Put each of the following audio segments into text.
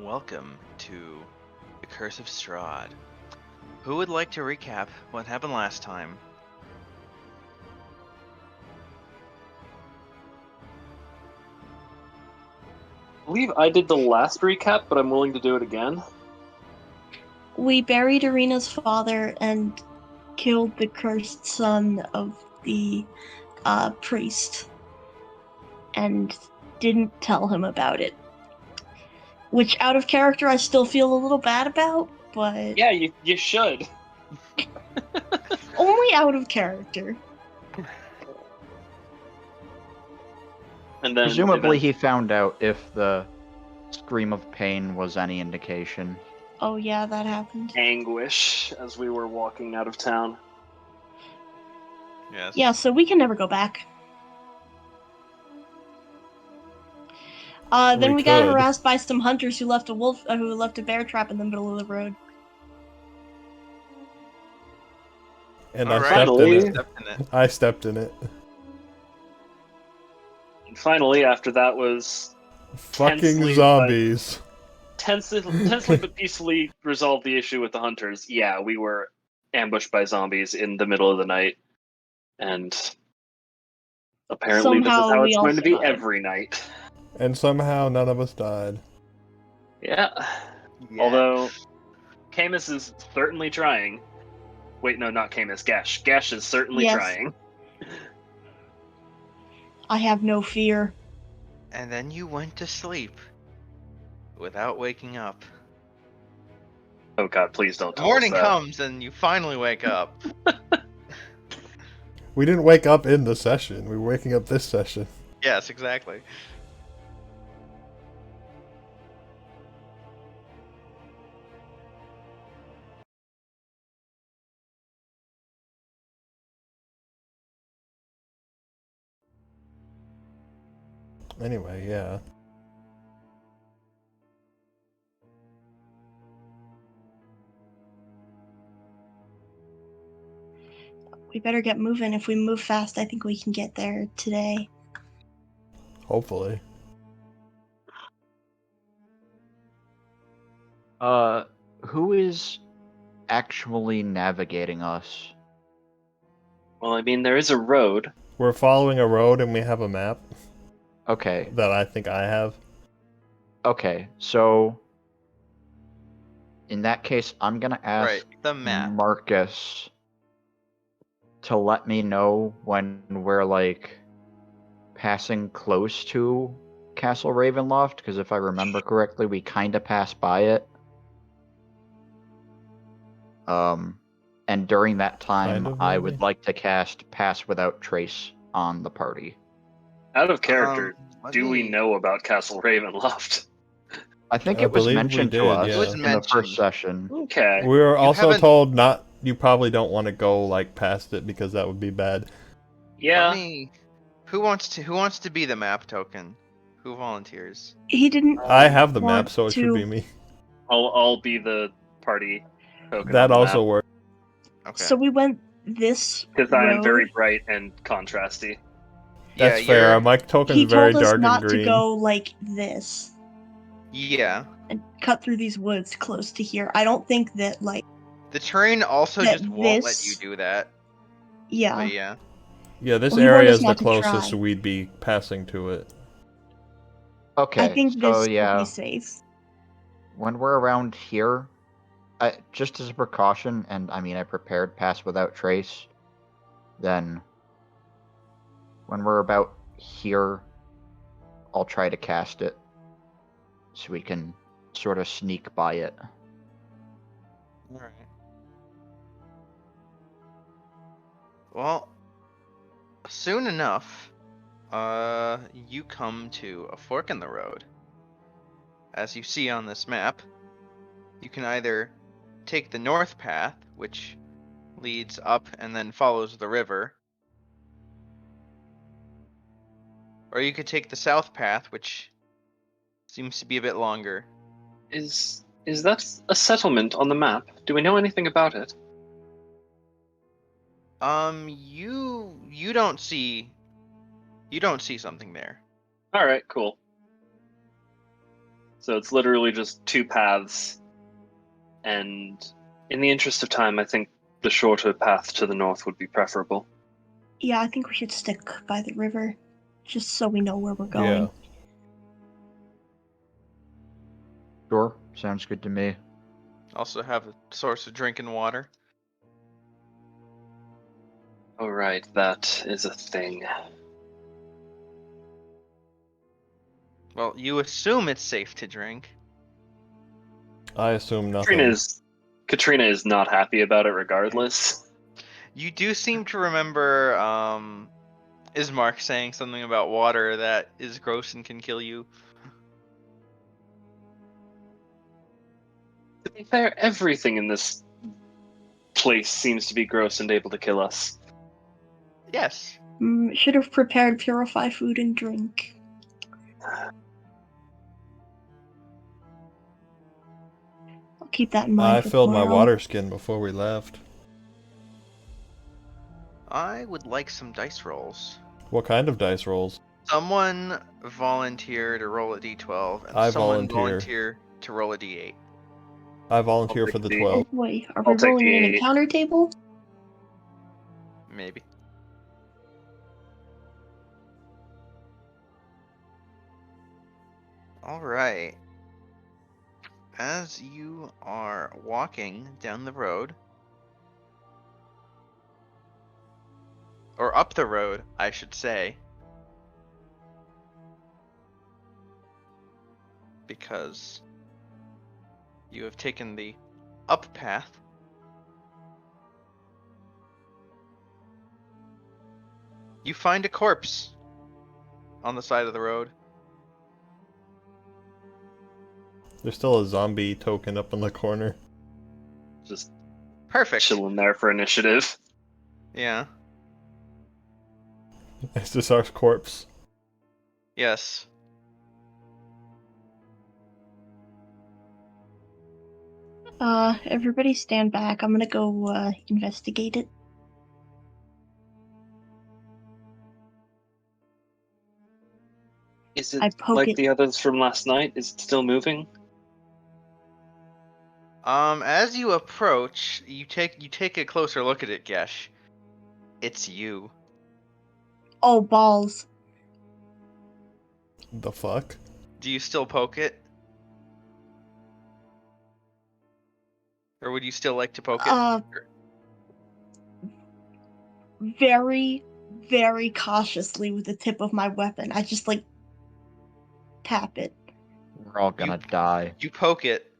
welcome to the Curse of Strahd. Who would like to recap what happened last time? I believe I did the last recap, but I'm willing to do it again. We buried Irina's father and killed the cursed son of the priest and didn't tell him about it. Which, out of character, I still feel a little bad about, but... Yeah, you should. Only out of character. And then Presumably he found out if the scream of pain was any indication. Oh yeah, that happened. Anguish as we were walking out of town. Yes. Yeah, so we can never go back. Then we got could. harassed by some hunters who left a bear trap in the middle of the road. And All I right. stepped Finally. in it. I stepped in it. And finally, after that was Fucking Tensely, zombies. tensely but peacefully resolved the issue with the hunters. Yeah, we were ambushed by zombies in the middle of the night. And apparently this is Somehow how we it's all going to be survived. every night. And somehow none of us died. Yeah. Yeah. Although, Camus is certainly trying. Wait, no, not Camus. Gash. Gash is certainly Yes. trying. I have no fear. And then you went to sleep without waking up. Oh god, please don't The tell morning us that. comes and you finally wake up. We didn't wake up in the session. We were waking up this session. Yes, exactly. Anyway, yeah. We better get moving. If we move fast, I think we can get there today. Hopefully. Who is actually navigating us? Well, I mean, there is a road. We're following a road and we have a map Okay, that I think I have. okay, so in that case, I'm gonna ask Right, the map. Marcus to let me know when we're, like, passing close to Castle Ravenloft, because if I remember correctly, we kinda passed by it. And during that time, Kind of, I maybe? would like to cast Pass Without Trace on the party. Out of character, Let do we me- know about Castle Ravenloft? I think I it was believe we mentioned did, to us yeah. It was in the first mentioned. session. Okay. We were also haven't- told not. You probably don't want to go like past it because that would be bad. Yeah. Let me... Who wants to be the map token? Who volunteers? He didn't. I have the want map, so it should to- be me. I'll be the party token. That also works. Okay. So we went this because I am road. very bright and contrasty. That's yeah, fair. you're- My token's He very told us dark not and to green. go like this Yeah. and cut through these woods close to here. I don't think that, like, The terrain also That just won't let this- you do that. yeah. But yeah. Yeah, this Well, he warned area us is the not to closest try. we'd be passing to it. Okay, I think this so will yeah, be safe. when we're around here, just as a precaution, and I mean I prepared Pass Without Trace, then when we're about here, I'll try to cast it so we can sort of sneak by it. Alright. Well, soon enough, you come to a fork in the road. As you see on this map, you can either take the north path, which leads up and then follows the river, or you could take the south path, which seems to be a bit longer. Is that a settlement on the map? Do we know anything about it? You don't see something there. All right, cool. So it's literally just two paths. And in the interest of time, I think the shorter path to the north would be preferable. Yeah, I think we should stick by the river, just so we know where we're going. Yeah. Sure, sounds good to me. Also have a source of drinking water. Oh, right, that is a thing. Well, you assume it's safe to drink. I assume nothing. Katrina is not happy about it regardless. You do seem to remember Ismark saying something about water that is gross and can kill you. To be fair, everything in this place seems to be gross and able to kill us. Yes. Should have prepared purify food and drink. I'll keep that in mind. I for filled my tomorrow. water skin before we left. I would like some dice rolls. What kind of dice rolls? Someone volunteer to roll a d12, and I someone volunteer. to roll a d8. I volunteer I'll for the take the- 12. Oh boy, are I'll we take rolling the an 8. encounter table? Maybe. Alright. As you are walking down the road, or up the road, I should say, because you have taken the up path, you find a corpse on the side of the road. There's still a zombie token up in the corner. Just Perfect. chilling there for initiative. Yeah. Is this our corpse? Yes. Everybody stand back. I'm gonna go investigate it. Is I it poke like it. the others from last night? Is it still moving? As you approach, you take a closer look at it, Gesh. It's you. Oh, balls. The fuck? Do you still poke it? Or would you still like to poke it? Very, very cautiously with the tip of my weapon. I just, tap it. We're all gonna die. You poke it,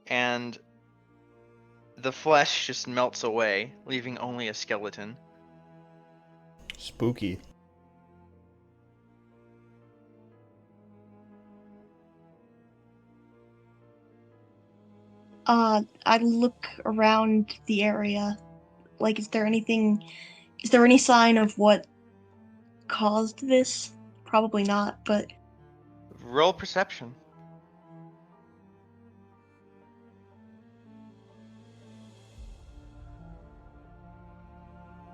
and the flesh just melts away, leaving only a skeleton. Spooky. I look around the area. Is there any sign of what caused this? Probably not, but Roll perception.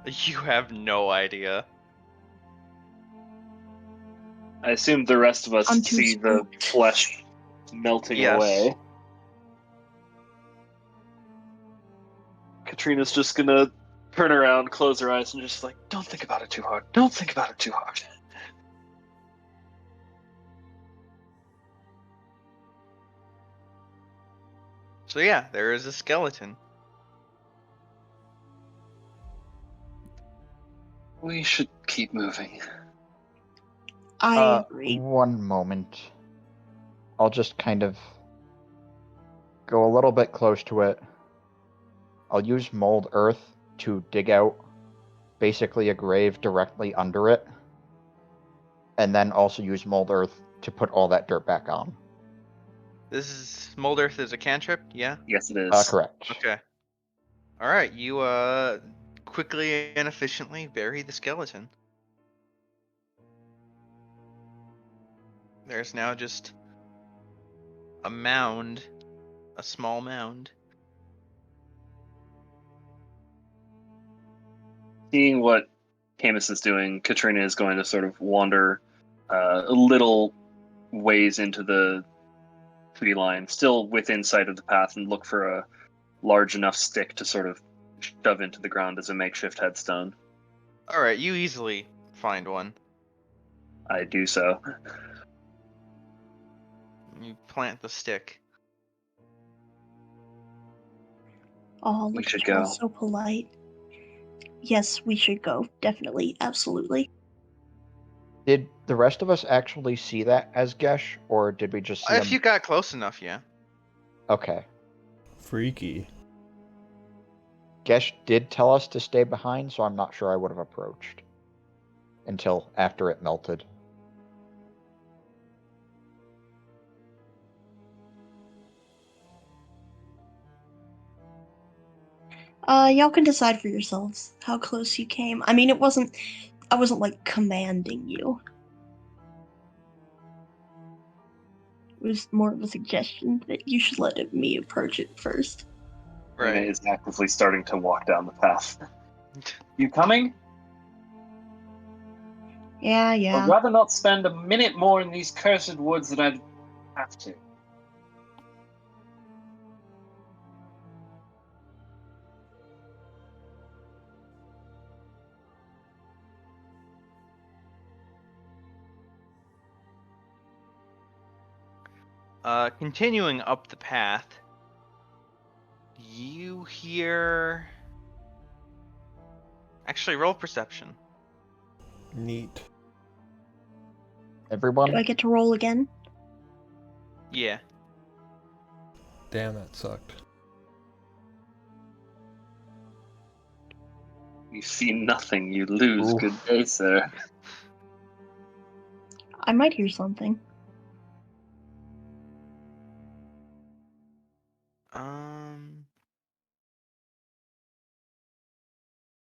You have no idea. I assume the rest of us I'm too see the spooked. flesh melting Yes. away. Katrina's just gonna turn around, close her eyes, and just don't think about it too hard. Don't think about it too hard. So yeah, there is a skeleton. We should keep moving. I agree. One moment. I'll just kind of go a little bit close to it. I'll use mold earth to dig out basically a grave directly under it. And then also use mold earth to put all that dirt back on. This is Mold Earth is a cantrip, yeah? Yes, it is. Correct. Okay. Alright, you quickly and efficiently bury the skeleton. There's now just a mound, a small mound. Seeing what Camus is doing, Katrina is going to sort of wander a little ways into the tree line, still within sight of the path, and look for a large enough stick to sort of shove into the ground as a makeshift headstone. All right, you easily find one. I do so. You plant the stick. Oh, We look should at y'all, go. so polite. Yes, we should go. Definitely, absolutely. Did the rest of us actually see that as Gesh, or did we just see If him? you got close enough, yeah. Okay. Freaky. Gesh did tell us to stay behind, so I'm not sure I would have approached until after it melted. Y'all can decide for yourselves how close you came. I mean, I wasn't like commanding you. It was more of a suggestion that you should let me approach it first. Rena Right. is actively starting to walk down the path. You coming? Yeah, I'd yeah. rather not spend a minute more in these cursed woods than I'd have to. Continuing up the path, you hear. Actually, roll perception. Neat. Everyone? Do I get to roll again? Yeah. Damn, that sucked. You see nothing, you lose. Oof. Good day, sir. I might hear something.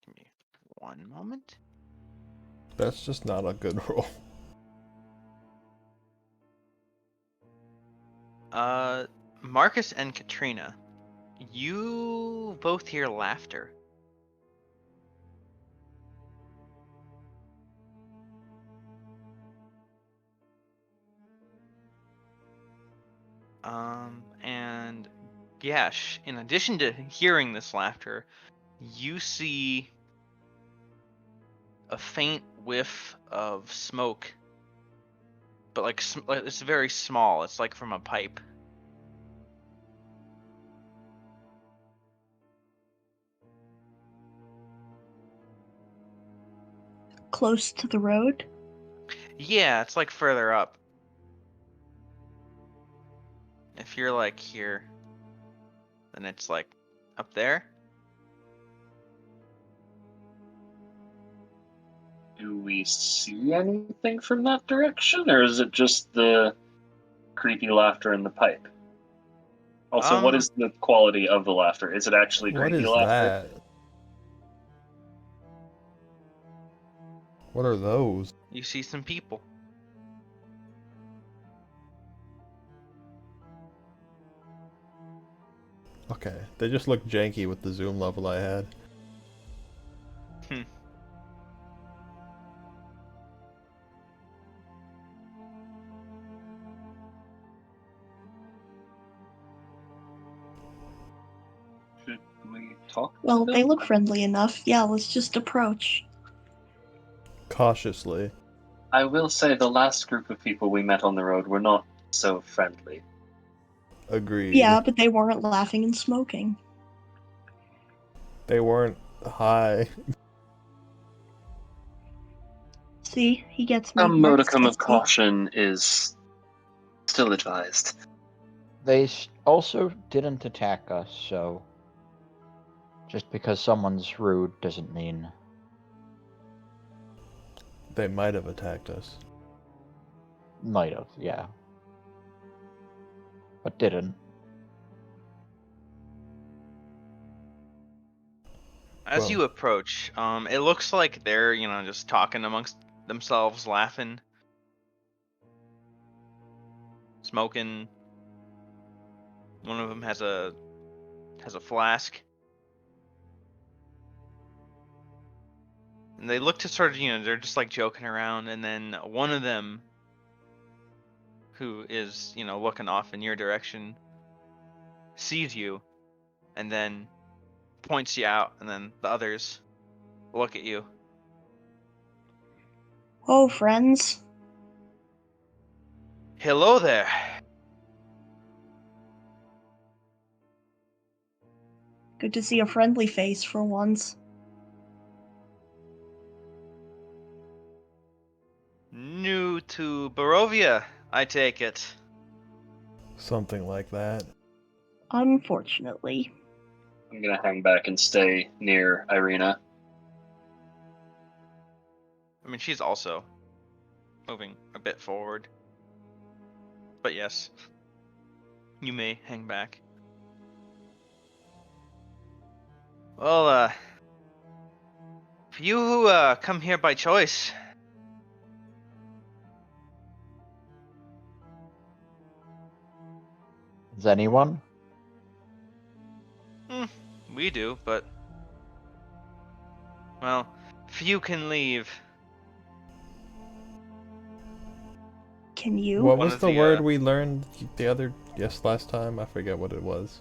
Give me one moment. That's just not a good roll. Marcus and Katrina, you both hear laughter. And Gesh, in addition to hearing this laughter, you see a faint whiff of smoke, but like it's very small. It's like from a pipe. Close to the road? Yeah, it's like further up. If you're like here, then it's like up there. Do we see anything from that direction, or is it just the creepy laughter in the pipe? Also, what is the quality of the laughter? Is it actually What creepy is laughter? that? What are those? You see some people. Okay, they just look janky with the zoom level I had. Should we talk? Well, to they them? look friendly enough. Yeah, let's just approach. Cautiously. I will say the last group of people we met on the road were not so friendly. Agreed. Yeah, but they weren't laughing and smoking. They weren't high. See, he gets me. A Marcus modicum of gets me. caution is still advised. They also didn't attack us, so just because someone's rude doesn't mean... They might have attacked us. Might have, yeah. But didn't. As Well- you approach, it looks like they're, just talking amongst themselves, laughing, smoking. One of them has a flask. And they look to sort of, they're just like joking around, and then one of them who is, looking off in your direction, sees you, and then points you out, and then the others look at you. Oh, friends. Hello there. Good to see a friendly face for once. New to Barovia, I take it. Something like that. Unfortunately. I'm gonna hang back and stay near Irina. I mean, she's also moving a bit forward. But yes, you may hang back. Well, for you who come here by choice, Is anyone? we do, but well, few can leave. Can you? What One was of the the, word we learned last time? I forget what it was.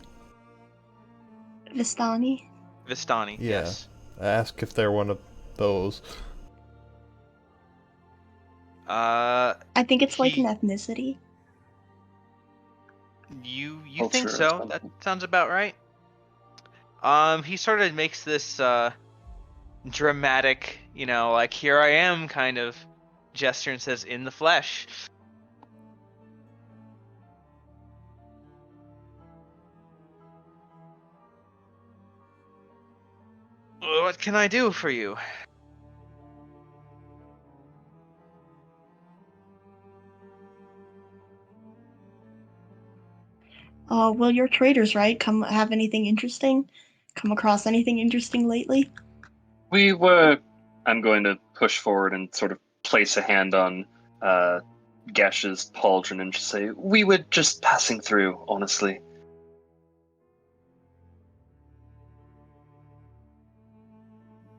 Vistani? Vistani, Yeah. yes. Ask if they're one of those. Uh, I think it's like He- an ethnicity. you Culture think or so? something. That sounds about right. He sort of makes this dramatic, like here I am kind of gesture and says, "In the flesh." What can I do for you? Well, you're traders, right? Come have anything interesting? Come across anything interesting lately? I'm going to push forward and sort of place a hand on Gesh's pauldron and just say, we were just passing through, honestly.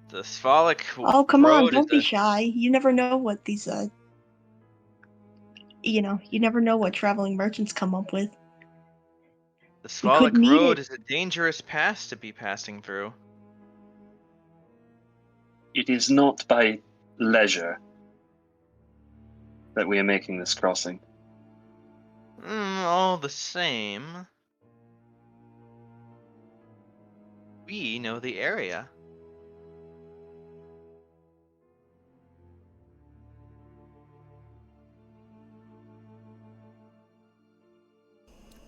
The Svalak Oh, come on, road is don't be shy. You never know what these, you never know what traveling merchants come up with. the We could Svalak need road it. is a dangerous pass to be passing through. It is not by leisure that we are making this crossing. All the same, we know the area.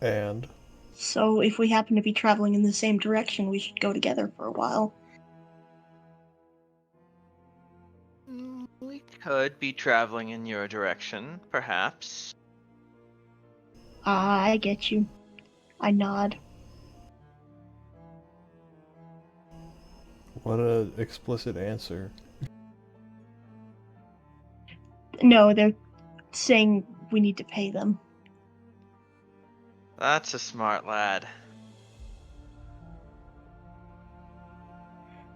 And So if we happen to be traveling in the same direction, we should go together for a while. We could be traveling in your direction, perhaps. I get you. I nod. what a explicit answer. No, they're saying we need to pay them. That's a smart lad.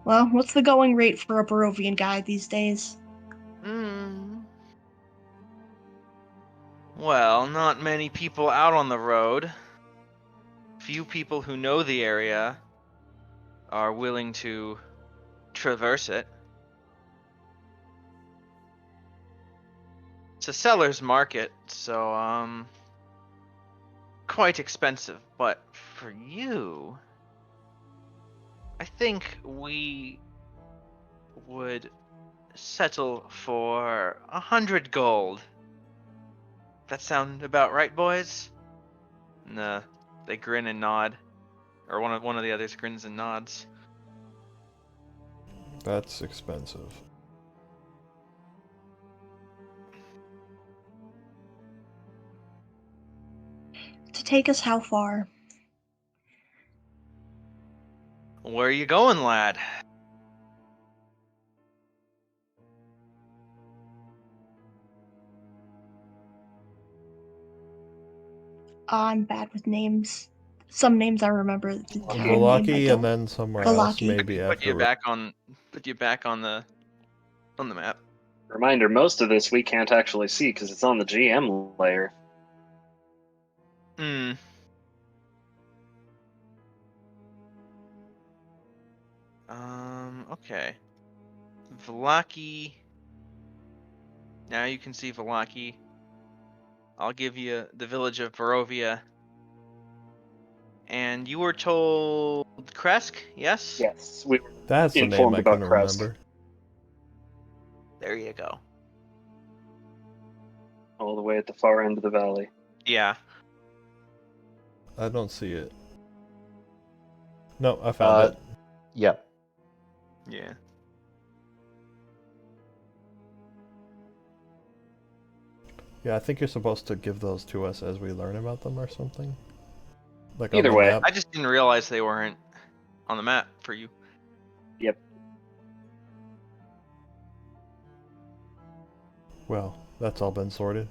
Well, what's the going rate for a Barovian guy these days? Well, not many people out on the road. Few people who know the area are willing to traverse it. It's a seller's market, so quite expensive. But for you, I think we would settle for 100 gold. That sound about right, boys? And they grin and nod, or one of the others grins and nods. That's expensive. To take us how far? Where are you going, lad? I'm bad with names. Some names I remember. The town name I Vallaki don't. and then somewhere else, Vallaki. maybe Put you after. back on the map. Reminder, most of this we can't actually see because it's on the GM layer. Hmm. Okay. Vallaki. Now you can see Vallaki. I'll give you the village of Barovia. And you were told Kresk, yes? Yes, we were That's the name informed I about couldn't Kresk. remember. There you go. All the way at the far end of the valley. Yeah. I don't see it. No, I found it. Yep. Yeah. Yeah, I think you're supposed to give those to us as we learn about them or something. Like Either on the way. map. I just didn't realize they weren't on the map for you. Yep. Well, that's all been sorted.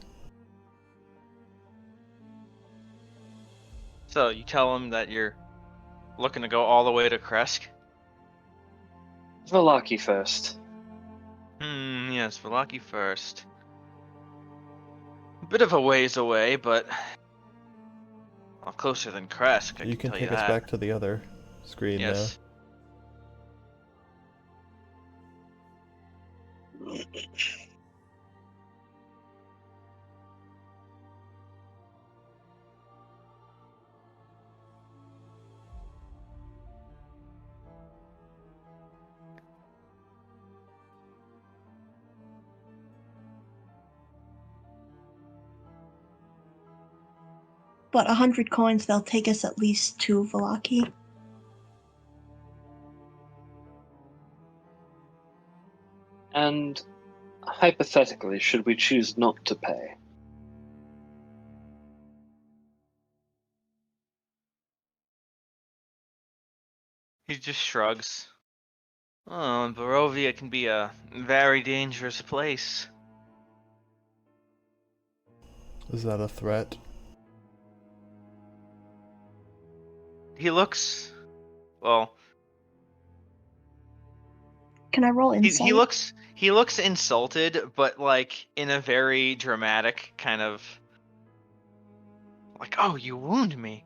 So you tell them that you're looking to go all the way to Kresk? Vallaki first. Yes, Vallaki first. A bit of a ways away, but well, closer than Kresk, I You can can tell take you us that. back to the other screen Yes. But 100 coins, they'll take us at least to Vallaki. And hypothetically, should we choose not to pay? He just shrugs. Oh, Barovia can be a very dangerous place. now. Is that a threat? He looks, well, Can I roll he insight? he looks insulted, but like in a very dramatic kind of like, oh, you wound me.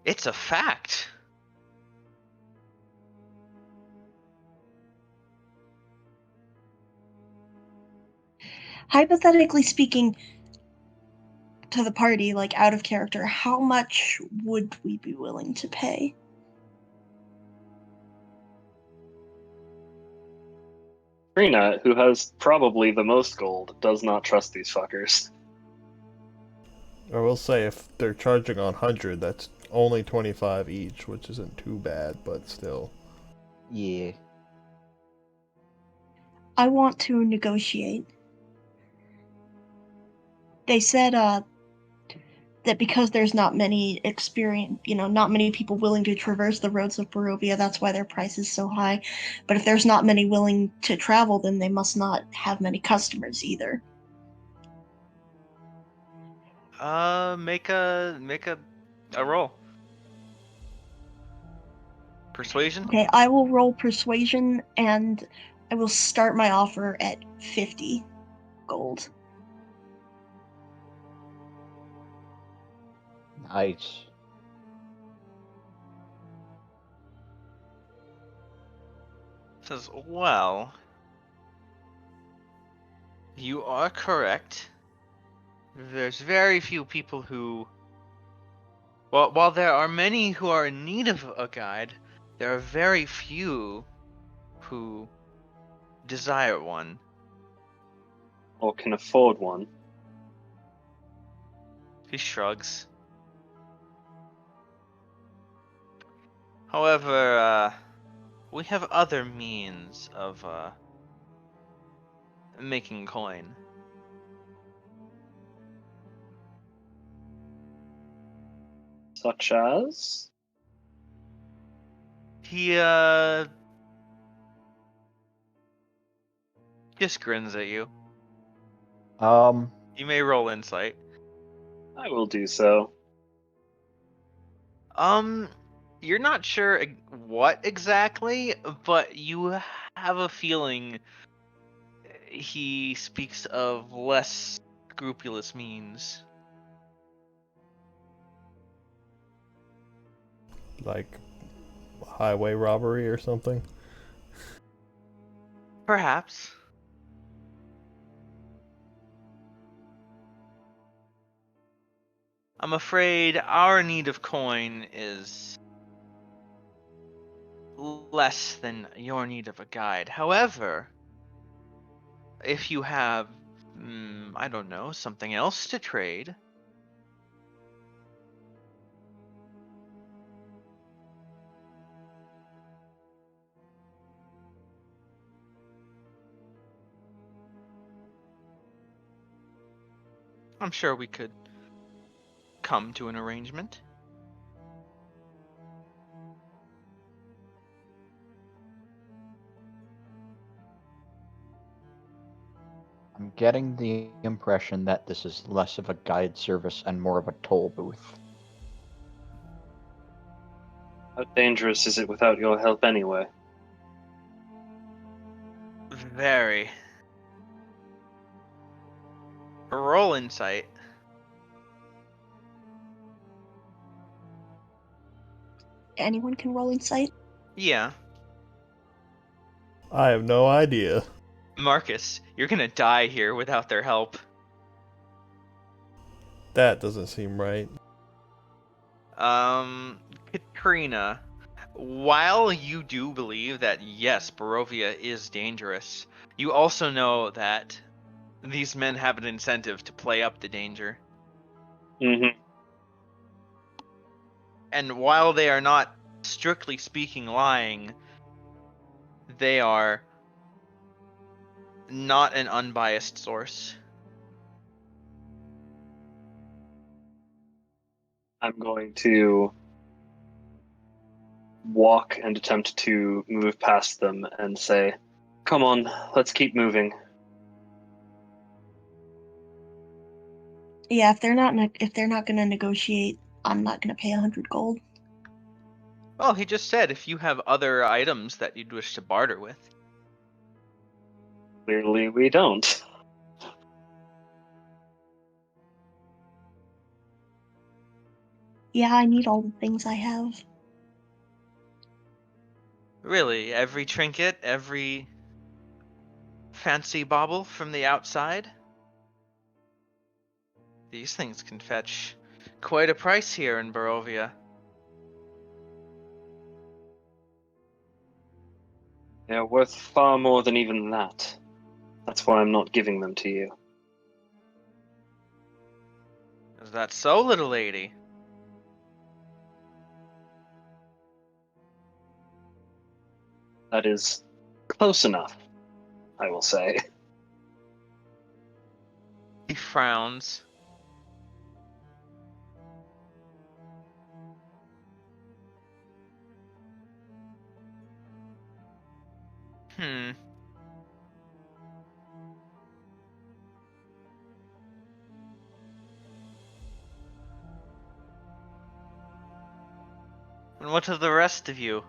It's a fact. Hypothetically speaking, to the party, like out of character, how much would we be willing to pay? Trina, who has probably the most gold, does not trust these fuckers. I will say, if they're charging on 100, that's only 25 each, which isn't too bad, but still. Yeah. I want to negotiate. They said that because there's not many not many people willing to traverse the roads of Barovia, that's why their price is so high. But if there's not many willing to travel, then they must not have many customers either. Make a roll. Persuasion? Okay, I will roll persuasion, and I will start my offer at 50 gold. Nice. Says, well, you are correct. There's very few people who, well, while there are many who are in need of a guide, there are very few who desire one. Or can afford one. He shrugs. However, we have other means of making coin. Such as? He just grins at you. You may roll insight. I will do so. You're not sure what exactly, but you have a feeling he speaks of less scrupulous means. Like highway robbery or something? Perhaps. I'm afraid our need of coin is less than your need of a guide. However, if you have, I don't know, something else to trade. I'm sure we could come to an arrangement. I'm getting the impression that this is less of a guide service and more of a toll booth. How dangerous is it without your help anyway? Very. Roll insight. Anyone can roll insight. Yeah. I have no idea. Marcus, you're gonna die here without their help. That doesn't seem right. Katrina, while you do believe that, yes, Barovia is dangerous, you also know that these men have an incentive to play up the danger. Mm-hmm. And while they are not, strictly speaking, lying, they are not an unbiased source. I'm going to walk and attempt to move past them and say, "Come on, let's keep moving." Yeah, if they're not gonna negotiate, I'm not gonna pay 100 gold. Well, he just said if you have other items that you'd wish to barter with. Clearly, we don't. Yeah, I need all the things I have. Really, every trinket, every fancy bauble from the outside? These things can fetch quite a price here in Barovia. They're worth far more than even that. That's why I'm not giving them to you. Is that so, little lady? That is close enough, I will say. He frowns. Hmm. And what of the rest of you?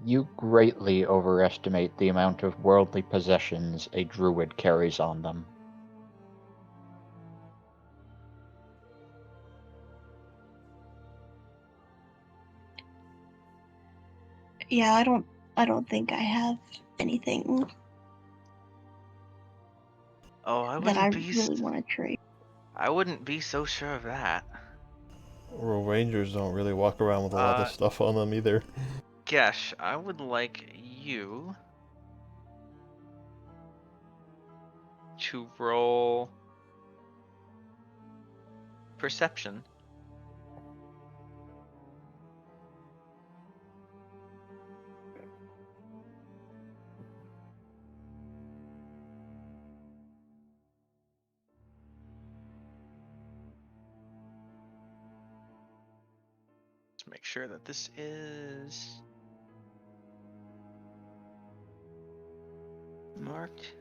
You greatly overestimate the amount of worldly possessions a druid carries on them. Yeah, I don't think I have anything Oh, I that I wouldn't be. really want to trade. I wouldn't be so sure of that. Well, Rangers don't really walk around with a lot of Uh, stuff on them either. Gesh, I would like you to roll perception. Let's make sure that this is marked.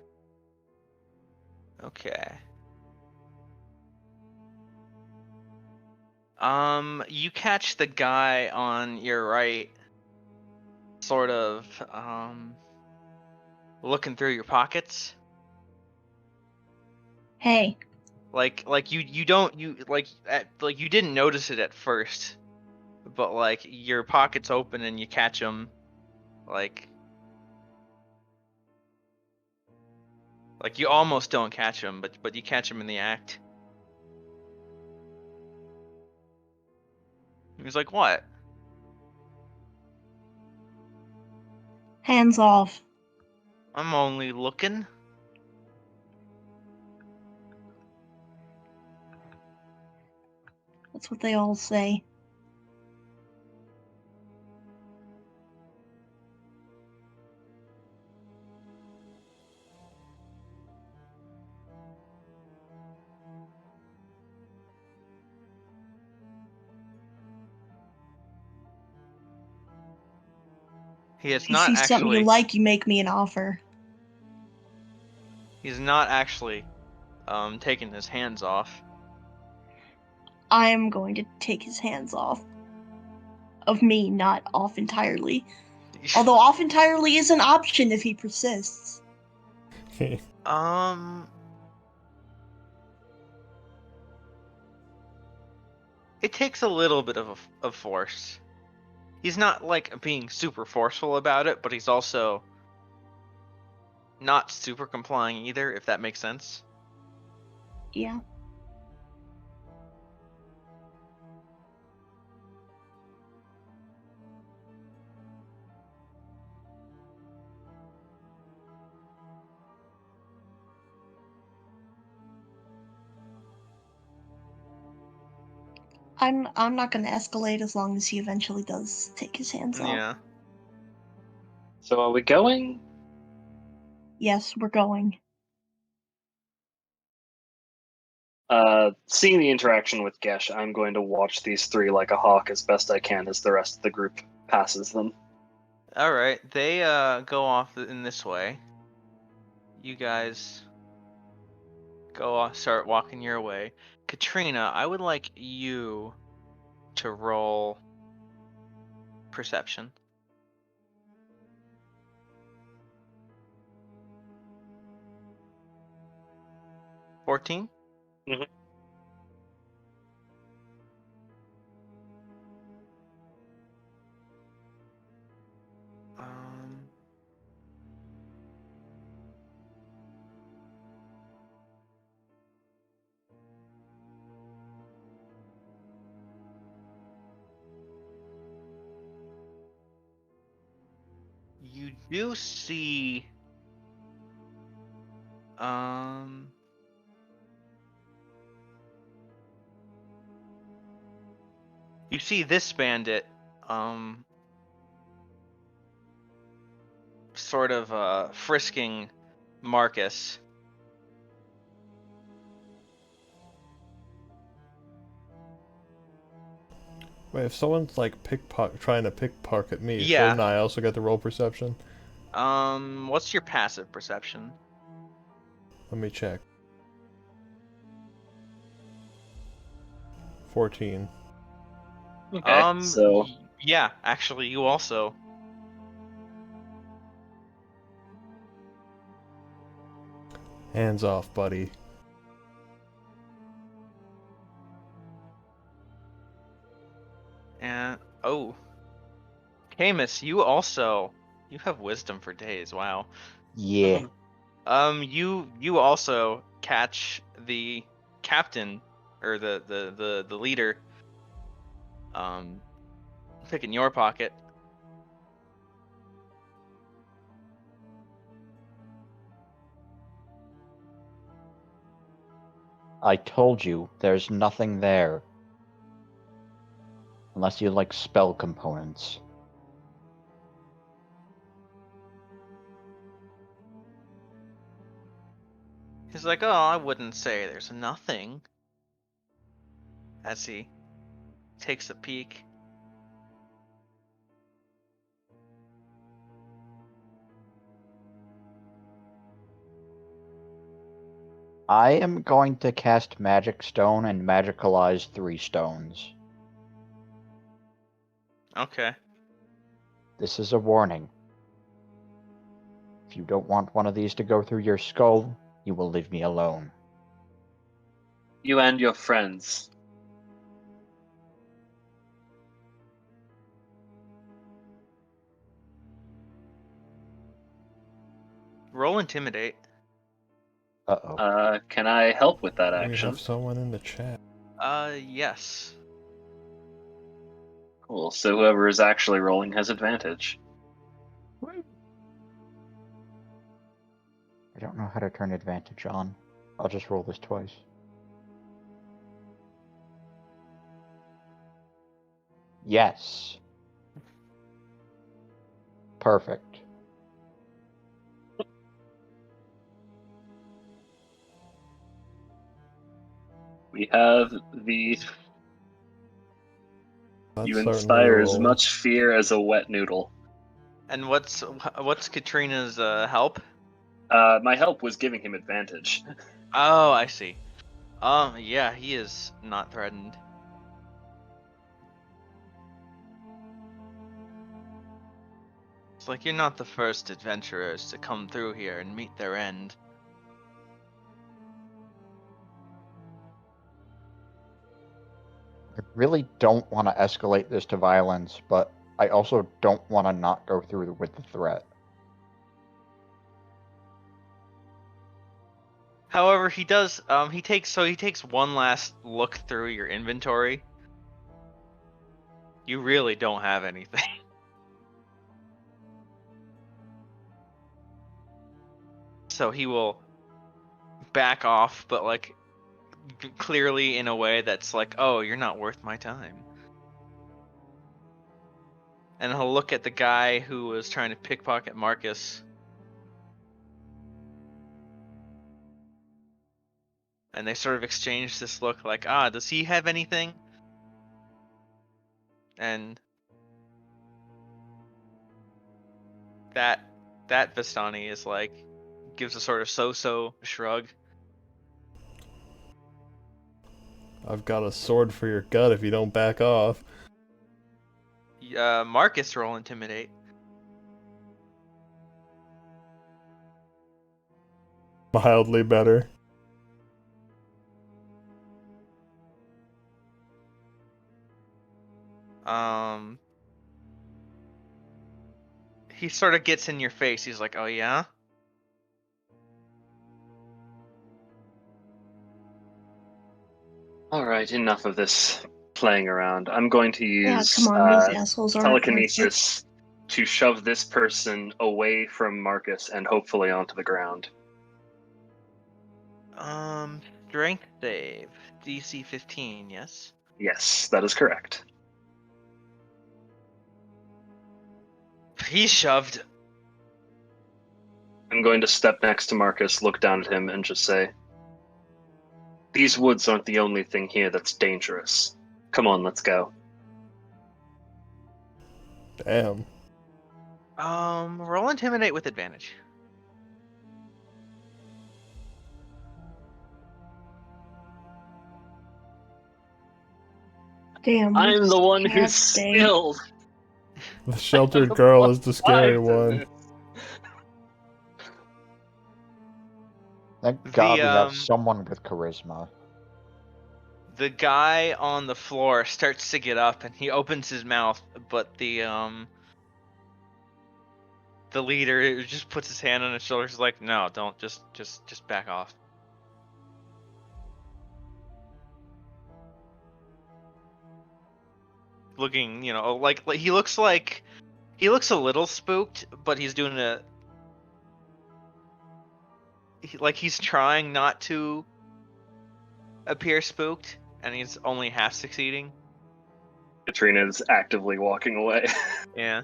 Okay. You catch the guy on your right, sort of, looking through your pockets. Hey, Like you don't you like you didn't notice it at first, but like your pocket's open and you catch him, like you almost don't catch him, but you catch him in the act. He's like, "What?" Hands off. I'm only looking. That's what they all say. He is If you not see something you actually. like, you make me an offer. He's not actually taking his hands off. I am going to take his hands off. Of me, not off entirely. Although off entirely is an option if he persists. Um, it takes a little bit of force. He's not like being super forceful about it, but he's also not super complying either, if that makes sense. Yeah. I'm not gonna escalate as long as he eventually does take his hands off. Yeah. So are we going? Yes, we're going. Seeing the interaction with Gesh, I'm going to watch these three like a hawk as best I can as the rest of the group passes them. All right. They go off in this way. You guys go off, start walking your way. Katrina, I would like you to roll perception. $14? Mhm. Um, you do see you see this bandit sort of frisking Marcus. Wait, if someone's like trying to pickpocket me, Yeah. shouldn't I also get the roll perception? What's your passive perception? Let me check. 14. Okay, so Yeah, actually, you also. Hands off, buddy. And oh, Camus, you have wisdom for days. Wow. Yeah. You also catch the captain or the leader picking your pocket. I told you there's nothing there. Unless you like spell components. He's like, "Oh, I wouldn't say there's nothing." As he takes a peek. I am going to cast Magic Stone and magicalize 3 stones. Okay. This is a warning. If you don't want one of these to go through your skull, you will leave me alone. You and your friends. Roll intimidate. Uh-oh. Can I help with that We action? have someone in the chat. Yes. Cool. So whoever is actually rolling has advantage. I don't know how to turn advantage on. I'll just roll this twice. Yes. Perfect. We have the That's you certainly inspire a as roll. much fear as a wet noodle. And what's Katrina's help? My help was giving him advantage. Oh, I see. Yeah, he is not threatened. It's like you're not the first adventurers to come through here and meet their end. I really don't want to escalate this to violence, but I also don't want to not go through with the threat. However, he does. He takes one last look through your inventory. You really don't have anything. So he will back off, but like clearly in a way that's like, oh, you're not worth my time. And he'll look at the guy who was trying to pickpocket Marcus. And they sort of exchange this look like, does he have anything? And that Vistani is like, gives a sort of so-so shrug. I've got a sword for your gut if you don't back off. Marcus, roll intimidate. Mildly better. He sort of gets in your face. He's like, oh yeah? Alright, enough of this playing around. I'm going to Yeah, use come on, these assholes are telekinesis to shove this person away from Marcus and hopefully onto the ground. Strength save. DC 15, yes? Yes, that is correct. He's shoved. I'm going to step next to Marcus, look down at him, and just say, these woods aren't the only thing here that's dangerous. Come on, let's go. Damn. Roll intimidate with advantage. Damn. I'm the one who's Stay. skilled! The sheltered girl is the scary Five to one. this. Thank God we have um, someone with charisma. The guy on the floor starts to get up and he opens his mouth, but the leader just puts his hand on his shoulder. He's like, no, don't, just back off. Looking, like he looks a little spooked, but he's doing he's trying not to appear spooked, and he's only half succeeding. Katrina is actively walking away. Yeah.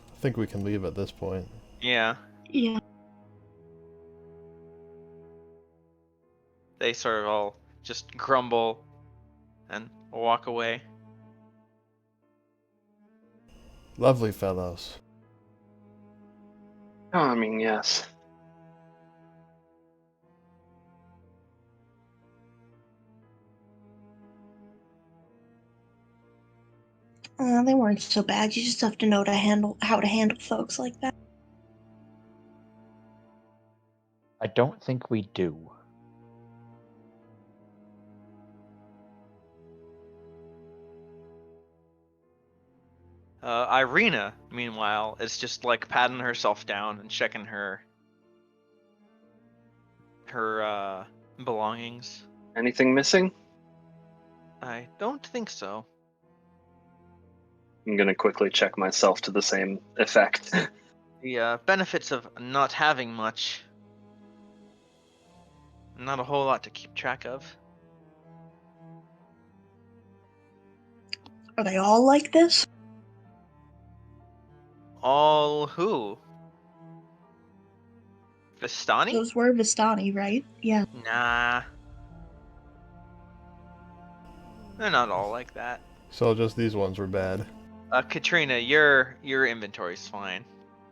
I think we can leave at this point. Yeah. Yeah. They sort of all just grumble and walk away. Lovely fellows. Oh, I mean, yes. They weren't so bad. You just have to know how to handle folks like that. I don't think we do. Irina, meanwhile, is just like patting herself down and checking her belongings. Anything missing? I don't think so. I'm gonna quickly check myself to the same effect. The benefits of not having much. Not a whole lot to keep track of. Are they all like this? All who? Vistani? Those were Vistani, right? Yeah. Nah. They're not all like that. So just these ones were bad. Katrina, your inventory's fine.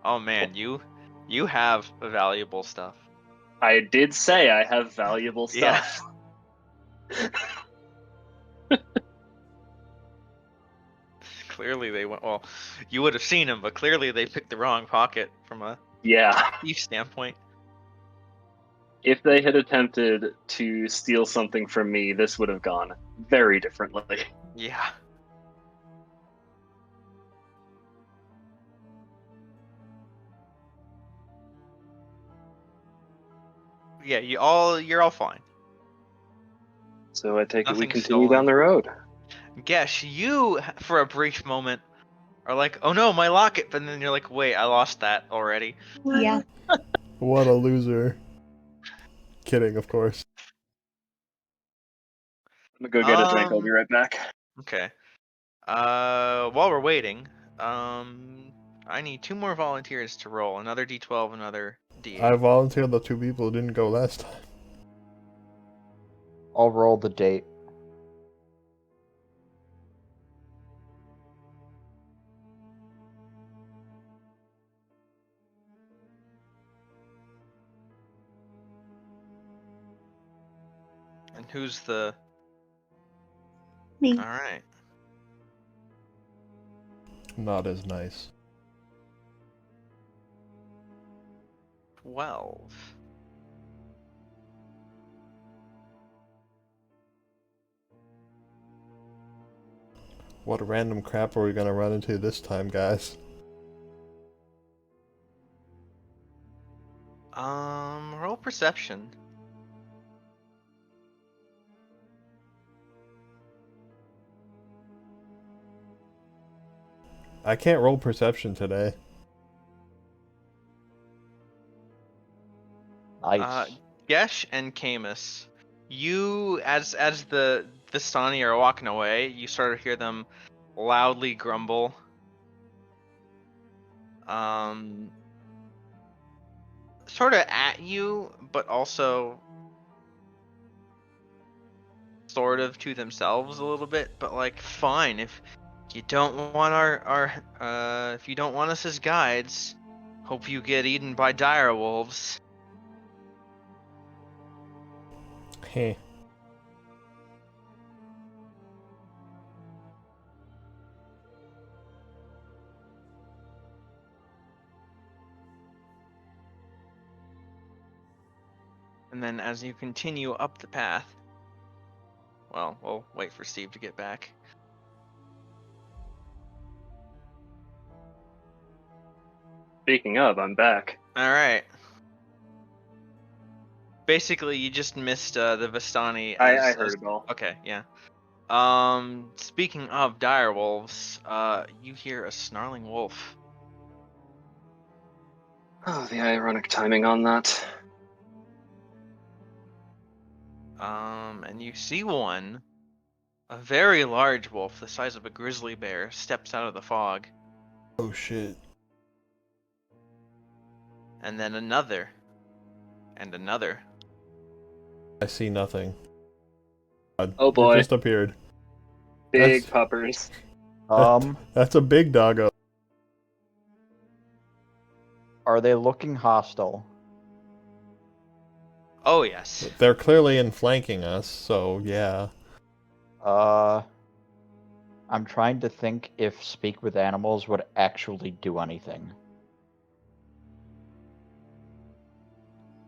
Oh man, you have valuable stuff. I did say I have valuable Yeah. stuff. Clearly they went, well, you would have seen them, but clearly they picked the wrong pocket from a Yeah. thief standpoint. If they had attempted to steal something from me, this would have gone very differently. Yeah. Yeah, you're all fine. So I take it we Nothing continue stolen. down the road. Gesh, you for a brief moment are like, oh no, my locket, but then you're like, wait, I lost that already. Yeah. What a loser. Kidding, of course. I'm gonna go get a drink. I'll be right back. Okay. While we're waiting, I need 2 more volunteers to roll. Another D12, another D8. I volunteered the 2 people who didn't go last time. I'll roll the date. And who's the... Me. Alright. Not as nice. 12. What random crap are we gonna run into this time, guys? Roll perception. I can't roll perception today. Nice. Gesh and Camus, you, as the Vistani are walking away, you sort of hear them loudly grumble. Sort of at you, but also sort of to themselves a little bit. But like, fine, if you don't want if you don't want us as guides, hope you get eaten by dire wolves. Heh. And then as you continue up the path, well, we'll wait for Steve to get back. Speaking of, I'm back. All right. Basically, you just missed the Vistani. I heard it all. Okay, yeah. Speaking of dire wolves, you hear a snarling wolf. Oh, the ironic timing on that. And you see one, a very large wolf, the size of a grizzly bear, steps out of the fog, Oh shit. and then another, and another. I see nothing. Oh boy. It just appeared. Big That's- puppers. That's a big doggo. Are they looking hostile? Oh yes. They're clearly in flanking us, so yeah. I'm trying to think if speak with animals would actually do anything.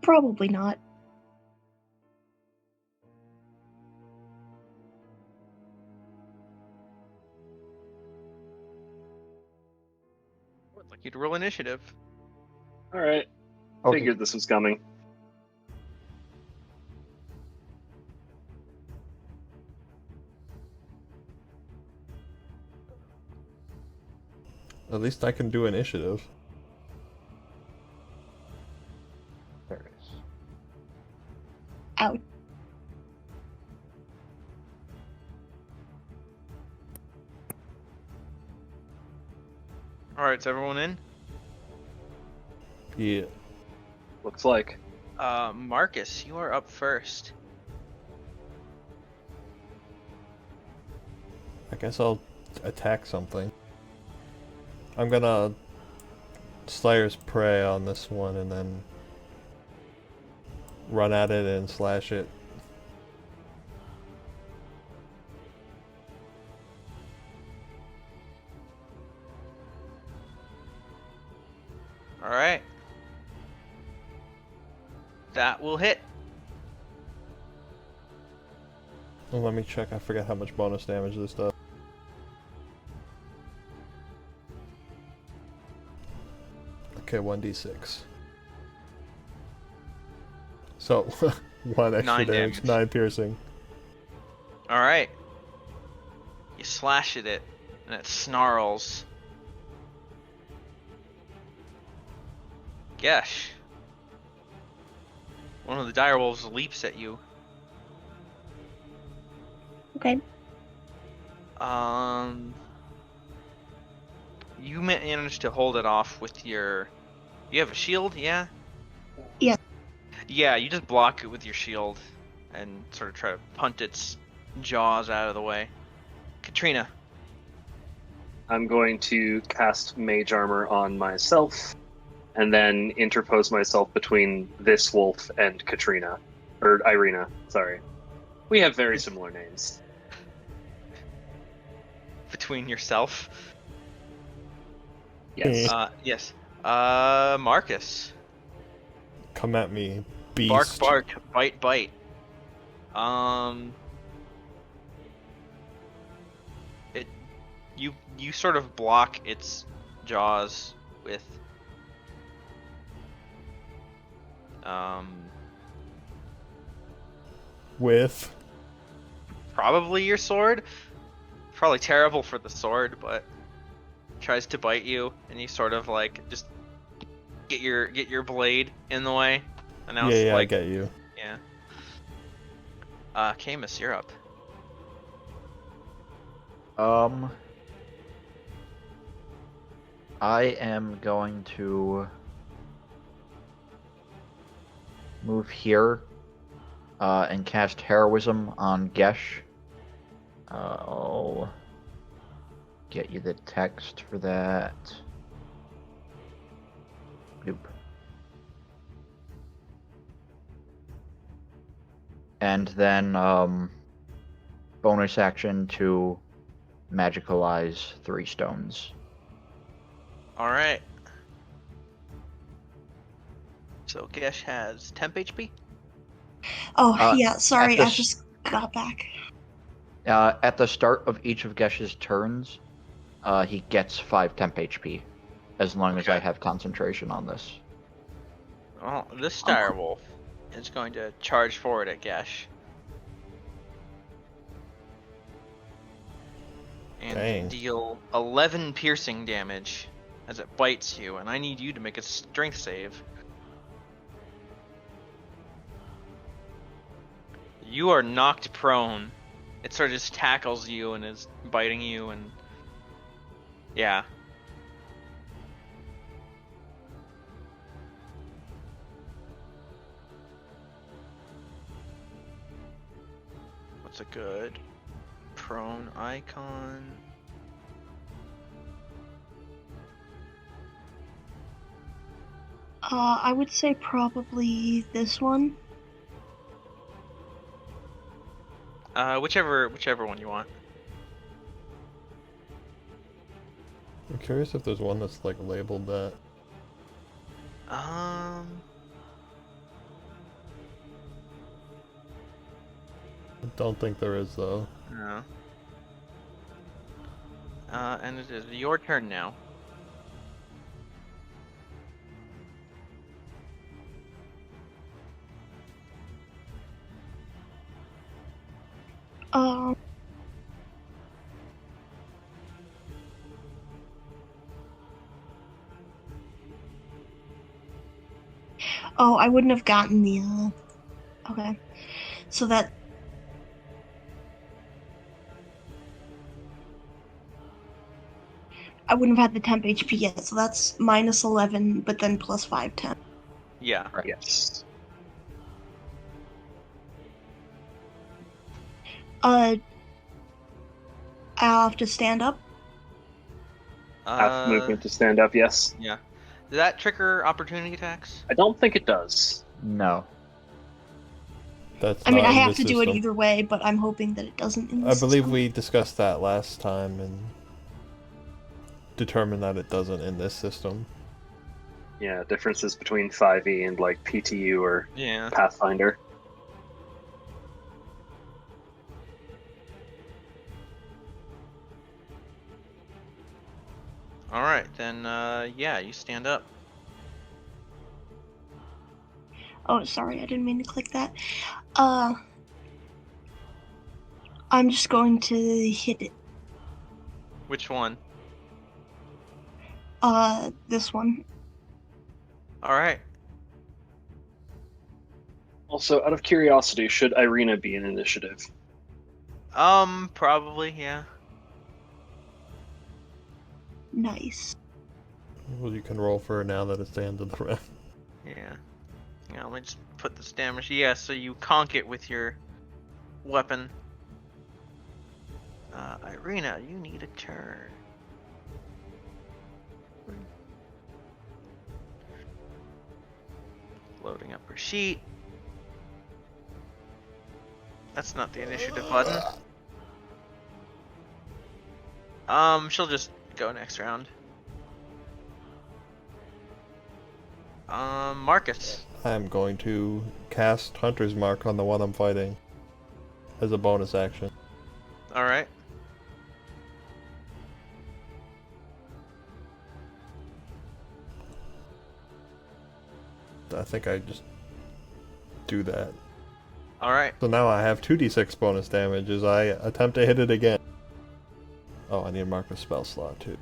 Probably not. I'd like you to roll initiative. All right. Okay. Figured this was coming. At least I can do initiative. There it is. Out. All right, is everyone in? Yeah. Looks like. Marcus, you are up first. I guess I'll attack something. I'm gonna Slayer's Prey on this one and then run at it and slash it. All right. That will hit. Well, let me check. I forget how much bonus damage this does. Okay, 1d6. So, 1 extra 9 damage, damage. 9 piercing. All right. You slash at it, and it snarls. Gesh. One of the direwolves leaps at you. Okay. You managed to hold it off with your. You have a shield, yeah? Yeah. Yeah, you just block it with your shield and sort of try to punt its jaws out of the way. Katrina. I'm going to cast Mage Armor on myself, and then interpose myself between this wolf and Katrina. Or Irina, sorry. We have very similar names. Between yourself. Yes. Yes. Marcus. Come at me, beast. Bark, bark, bite, bite. You sort of block its jaws with With. probably your sword. Probably terrible for the sword, but tries to bite you, and you sort of like just get your blade in the way. And now it's Yeah, like I get you. yeah. Camus, you're up. I am going to move here and cast Heroism on Gesh. I'll get you the text for that. Bloop. And then bonus action to magicalize 3 stones. All right. So Gesh has temp HP. Oh, yeah, sorry, at I the just got back. At the start of each of Gesh's turns, he gets 5 temp HP, as long as I Okay. have concentration on this. Well, this Oh, direwolf is going to charge forward at Gesh. And Dang. deal 11 piercing damage as it bites you, and I need you to make a strength save. You are knocked prone. It sort of just tackles you and is biting you, and yeah. What's a good prone icon? I would say probably this one. Whichever one you want. I'm curious if there's one that's like labeled that. Um. I don't think there is though. No. And it is your turn now. Um. Oh, I wouldn't have gotten the. Okay, so that. I wouldn't have had the temp HP yet, so that's minus 11, but then plus 5, 10. Yeah. Right. Yes. I'll have to stand up. Half movement to stand up, yes. Yeah. Does that trigger opportunity attacks? I don't think it does. No. That's I mean, not I in have this to do it system. either way, but I'm hoping that it doesn't in I this believe system. we discussed that last time and determined that it doesn't in this system. Yeah, differences between 5e and like PTU or Yeah. Pathfinder. All right, then. Yeah, you stand up. Oh, sorry, I didn't mean to click that. I'm just going to hit it. Which one? This one. All right. Also, out of curiosity, should Irina be an initiative? Probably, yeah. Nice. Well, you can roll for her now that it's the end of the round. Yeah. Yeah, let me just put this damage. Yeah, so you conk it with your weapon. Irina, you need a turn. Loading up her sheet. That's not the initiative button. She'll just go next round. Marcus. I'm going to cast Hunter's Mark on the one I'm fighting as a bonus action. All right. I think I just do that. All right. So now I have 2d6 bonus damage as I attempt to hit it again. Oh, I need to mark a spell slot too.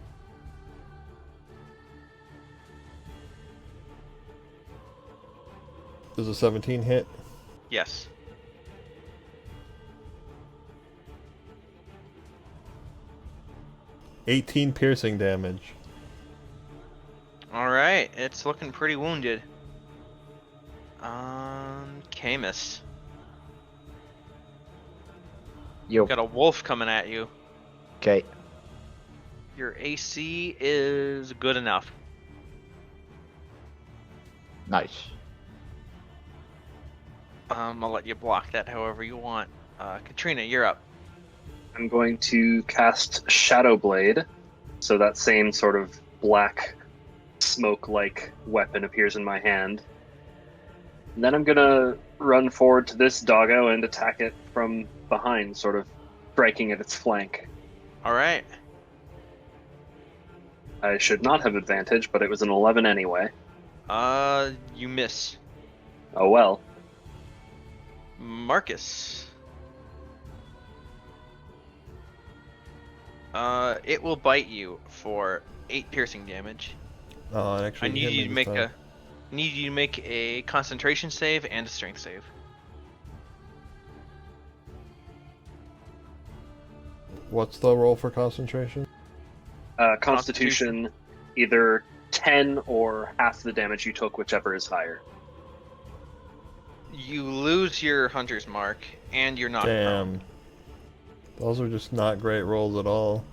Does a 17 hit? Yes. $18 piercing damage. All right. It's looking pretty wounded. Camus. Yo. Got a wolf coming at you. Okay. Your AC is good enough. Nice. I'll let you block that however you want. Katrina, you're up. I'm going to cast Shadow Blade, so that same sort of black smoke-like weapon appears in my hand. And then I'm gonna run forward to this doggo and attack it from behind, sort of striking at its flank. All right. I should not have advantage, but it was an 11 anyway. You miss. Oh well. Marcus. It will bite you for 8 piercing damage. Oh, it actually I need hit me you to this make time. a concentration save and a strength save. What's the roll for concentration? Constitution, either 10 or half the damage you took, whichever is higher. You lose your hunter's mark and you're knocked prone. Damn. Those are just not great rolls at all.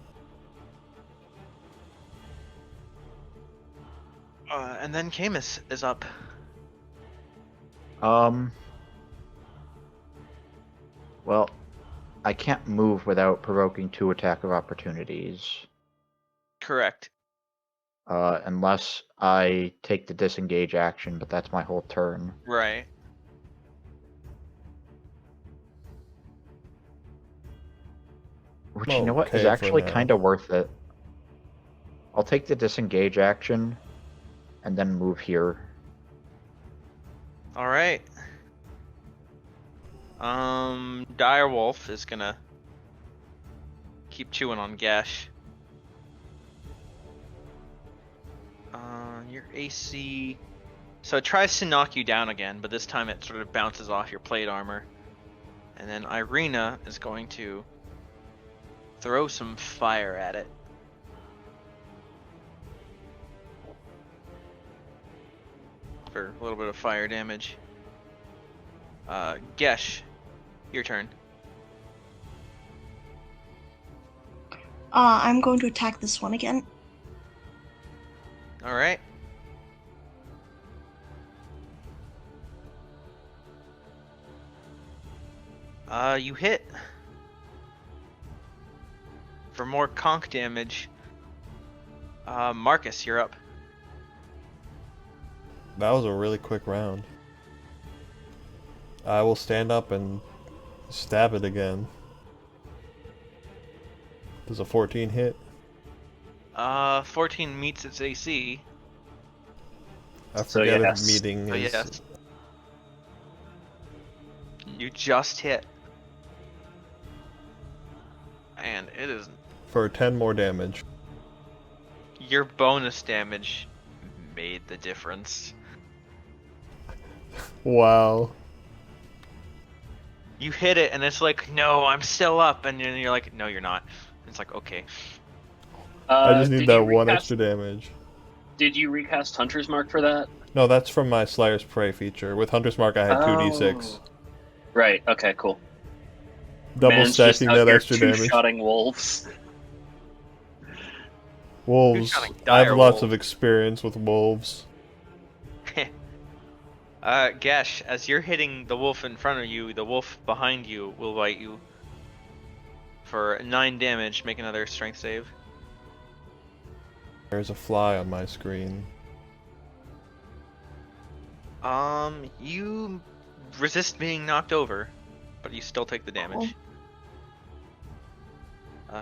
And then Camus is up. Well, I can't move without provoking 2 attack of opportunities. Correct. Unless I take the disengage action, but that's my whole turn. Right. Which, you know what, is Okay for actually now. kind of worth it. I'll take the disengage action, and then move here. All right. Direwolf is gonna keep chewing on Gesh. Your AC. So it tries to knock you down again, but this time it sort of bounces off your plate armor. And then Irina is going to throw some fire at it. For a little bit of fire damage. Gesh, your turn. I'm going to attack this one again. All right. You hit. For more conch damage. Marcus, you're up. That was a really quick round. I will stand up and stab it again. Does a 14 hit? 14 meets its AC. I So forget yes. if meeting So is... yes. You just hit. And it is For 10 more damage. your bonus damage made the difference. Wow. You hit it and it's like, no, I'm still up, and then you're like, no, you're not. It's like, okay. I just need did that you one recast- extra damage. Did you recast Hunter's Mark for that? No, that's from my Slayer's Prey feature. With Hunter's Mark, I had 2d6. Right. Okay. Cool. Double Man's just stacking out that here extra damage. two-shotting wolves. Wolves. Two-shotting I have dire lots wolves. of experience with wolves. Gesh, as you're hitting the wolf in front of you, the wolf behind you will bite you for 9 damage. Make another strength save. There's a fly on my screen. You resist being knocked over, but you still take the damage.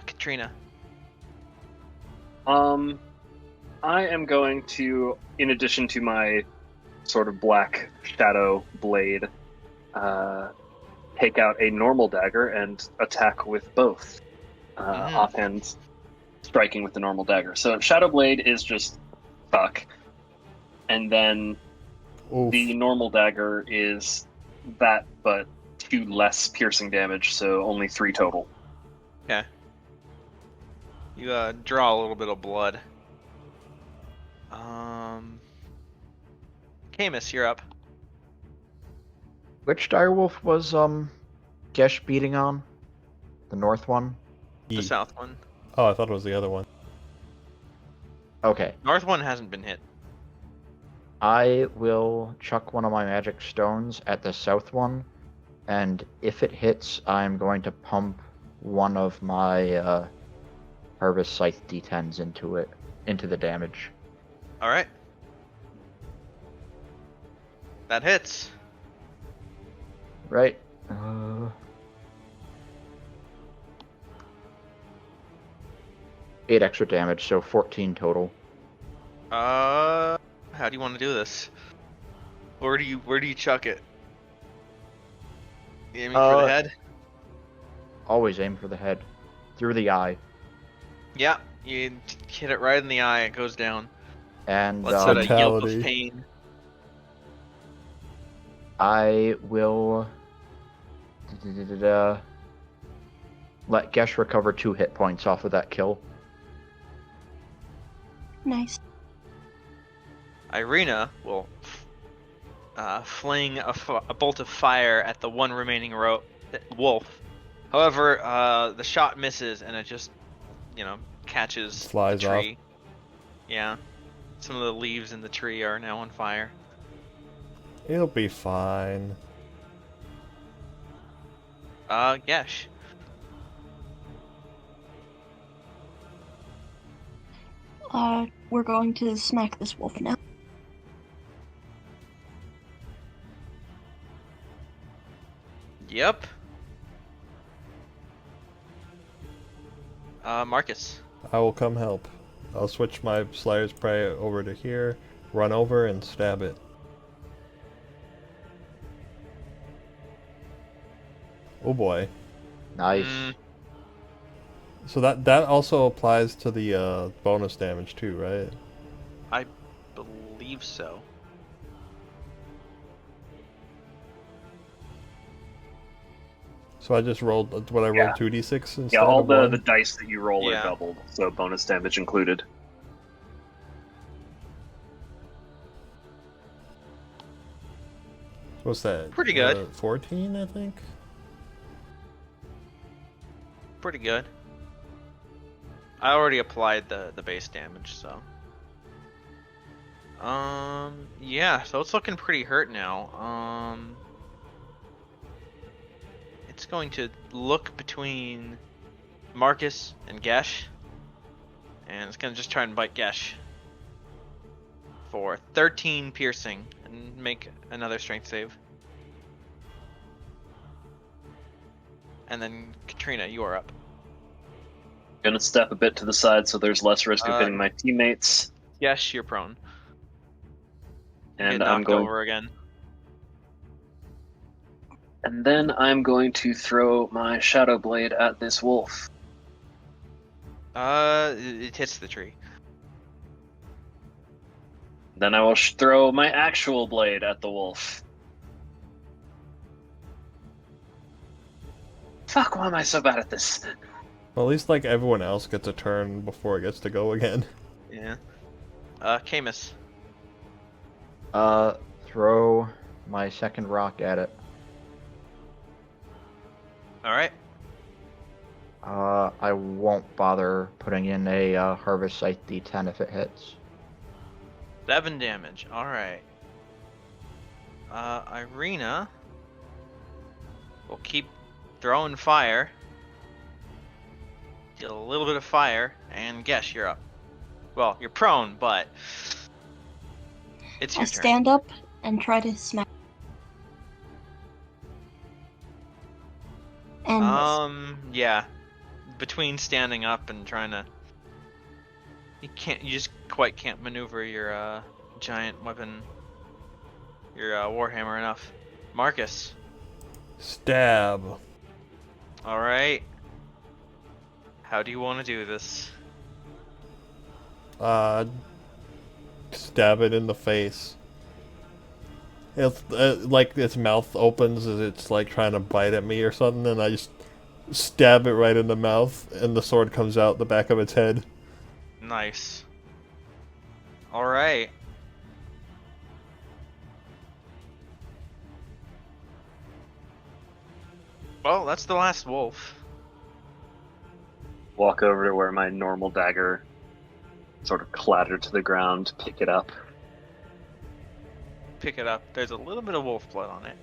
Katrina. I am going to, in addition to my sort of black shadow blade, take out a normal dagger and attack with both. Offhand striking with the normal dagger. So shadow blade is just fuck. And then Oof. the normal dagger is that, but 2 less piercing damage, so only 3 total. Okay. You draw a little bit of blood. Camus, you're up. Which direwolf was Gesh beating on? The north one? The south one. Oh, I thought it was the other one. Okay. North one hasn't been hit. I will chuck one of my magic stones at the south one, and if it hits, I'm going to pump one of my Harvest Scythe D10s into the damage. Alright. That hits. Right. 8 extra damage, so 14 total. How do you want to do this? Where do you chuck it? You aiming for the head? Always aim for the head. Through the eye. Yeah, you hit it right in the eye, it goes down. And Let's set a yelp Fatality. of pain. I will let Gesh recover 2 hit points off of that kill. Nice. Irina will fling a bolt of fire at the one remaining wolf. However, the shot misses and it just, catches Flies the tree. Yeah. Some of the leaves in the tree are now on fire. It'll be fine. Gesh. We're going to smack this wolf now. Yep. Marcus. I will come help. I'll switch my Slayer's Prey over to here, run over, and stab it. Oh boy. Nice. So that also applies to the bonus damage too, right? I believe so. So I just rolled, what I rolled, Yeah. 2d6 instead Yeah, all of the 1? dice that you roll Yeah. are doubled, so bonus damage included. What's that? Pretty good. 14, I think? Pretty good. I already applied the base damage, so. Yeah, so it's looking pretty hurt now. It's going to look between Marcus and Gesh, and it's gonna just try and bite Gesh for 13 piercing and make another strength save. And then Katrina, you are up. Gonna step a bit to the side so there's less risk of hitting my teammates. Gesh, you're prone. You And get I'm knocked going over again. And then I'm going to throw my Shadow Blade at this wolf. It hits the tree. Then I will throw my actual blade at the wolf. Fuck, why am I so bad at this? Well, at least like everyone else gets a turn before it gets to go again. Yeah. Camus. Throw my second rock at it. Alright. I won't bother putting in a Harvest Sight D10 if it hits. 7 damage. Alright. Irina will keep throwing fire. Deal a little bit of fire, and Gesh, you're up. Well, you're prone, but it's I your turn. stand up and try to smack. And miss. Yeah. Between standing up and trying to, you just quite can't maneuver your giant weapon, your warhammer enough. Marcus. Stab. All right. How do you want to do this? Stab it in the face. It's like its mouth opens as it's like trying to bite at me or something, and I just stab it right in the mouth, and the sword comes out the back of its head. Nice. All right. Well, that's the last wolf. Walk over to where my normal dagger sort of clattered to the ground, pick it up. Pick it up. There's a little bit of wolf blood on it.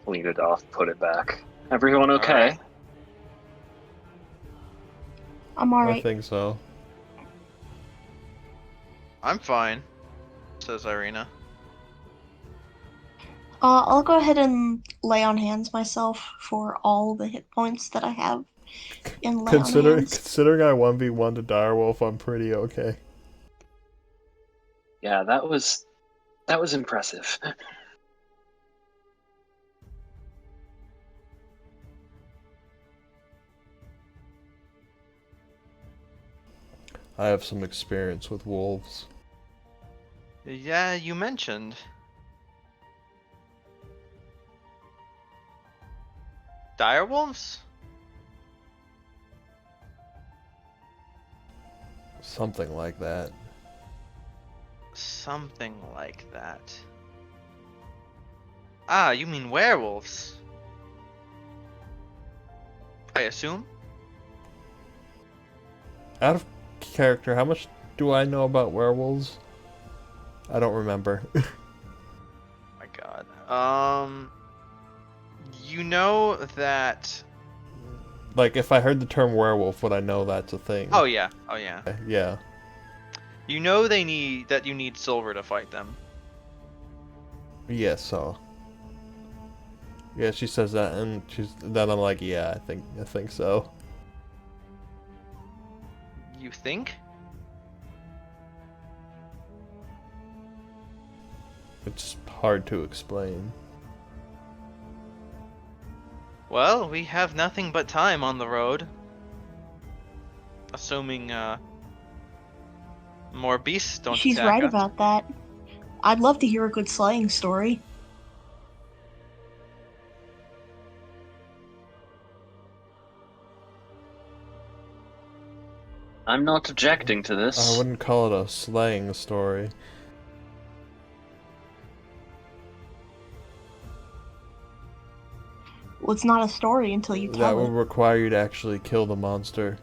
Clean it off, put it back. Everyone okay? Alright. I'm I alright. think so. I'm fine, says Irina. I'll go ahead and lay on hands myself for all the hit points that I have in lay on hands. Considering I 1v1 to Direwolf, I'm pretty okay. Yeah, that was impressive. I have some experience with wolves. Yeah, you mentioned. Direwolves? Something like that. Something like that. Ah, you mean werewolves? I assume? Out of character, how much do I know about werewolves? I don't remember. My god. You know that Like, if I heard the term werewolf, would I know that's a thing? Oh yeah, oh yeah. Yeah. You know you need silver to fight them. Yeah, so. Yeah, she says that, and then I'm like, yeah, I think so. You think? It's hard to explain. Well, we have nothing but time on the road. Assuming, more beasts don't She's attack right us. about that. I'd love to hear a good slaying story. I'm not objecting to I this. wouldn't call it a slaying story. Well, it's not a story until you That tell would it. require you to actually kill the monster.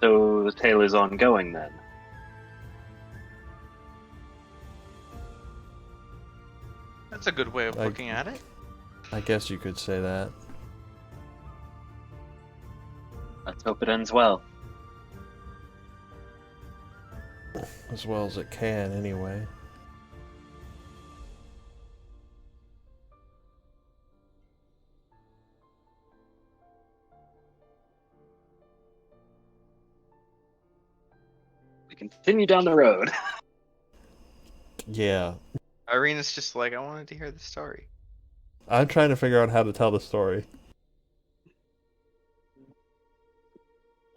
So the tale is ongoing then. That's a good way of Like- looking at it. I guess you could say that. Let's hope it ends well. As well as it can, anyway. We continue down the road. Yeah. Irina's just like, I wanted to hear the story. I'm trying to figure out how to tell the story.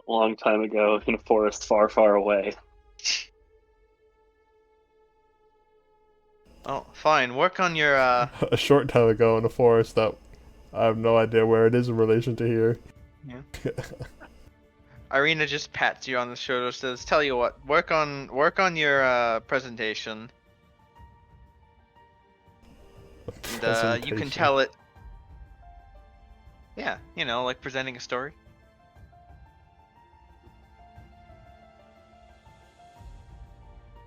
A long time ago in a forest far, far away. Oh, fine. Work on your, A short time ago in a forest that I have no idea where it is in relation to here. Irina just pats you on the shoulder, says, "Tell you what, work on your presentation. And you can tell it. Yeah, you know, like presenting a story.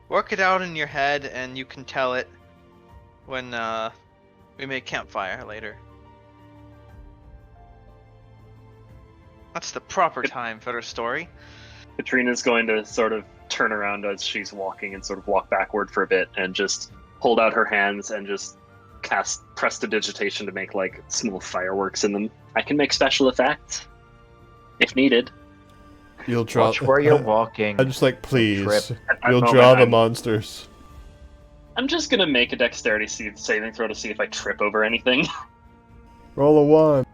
Work it out in your head, and you can tell it when we make campfire later. That's the proper time for a story." Katrina's going to sort of turn around as she's walking and sort of walk backward for a bit and just hold out her hands and just cast prestidigitation to make like small fireworks in them. I can make special effects if needed. You'll draw. Watch where you're walking. I'm just like, please. Trip. At that You'll moment, draw the I'm- monsters. I'm just gonna make a dexterity saving throw to see if I trip over anything. Roll a 1.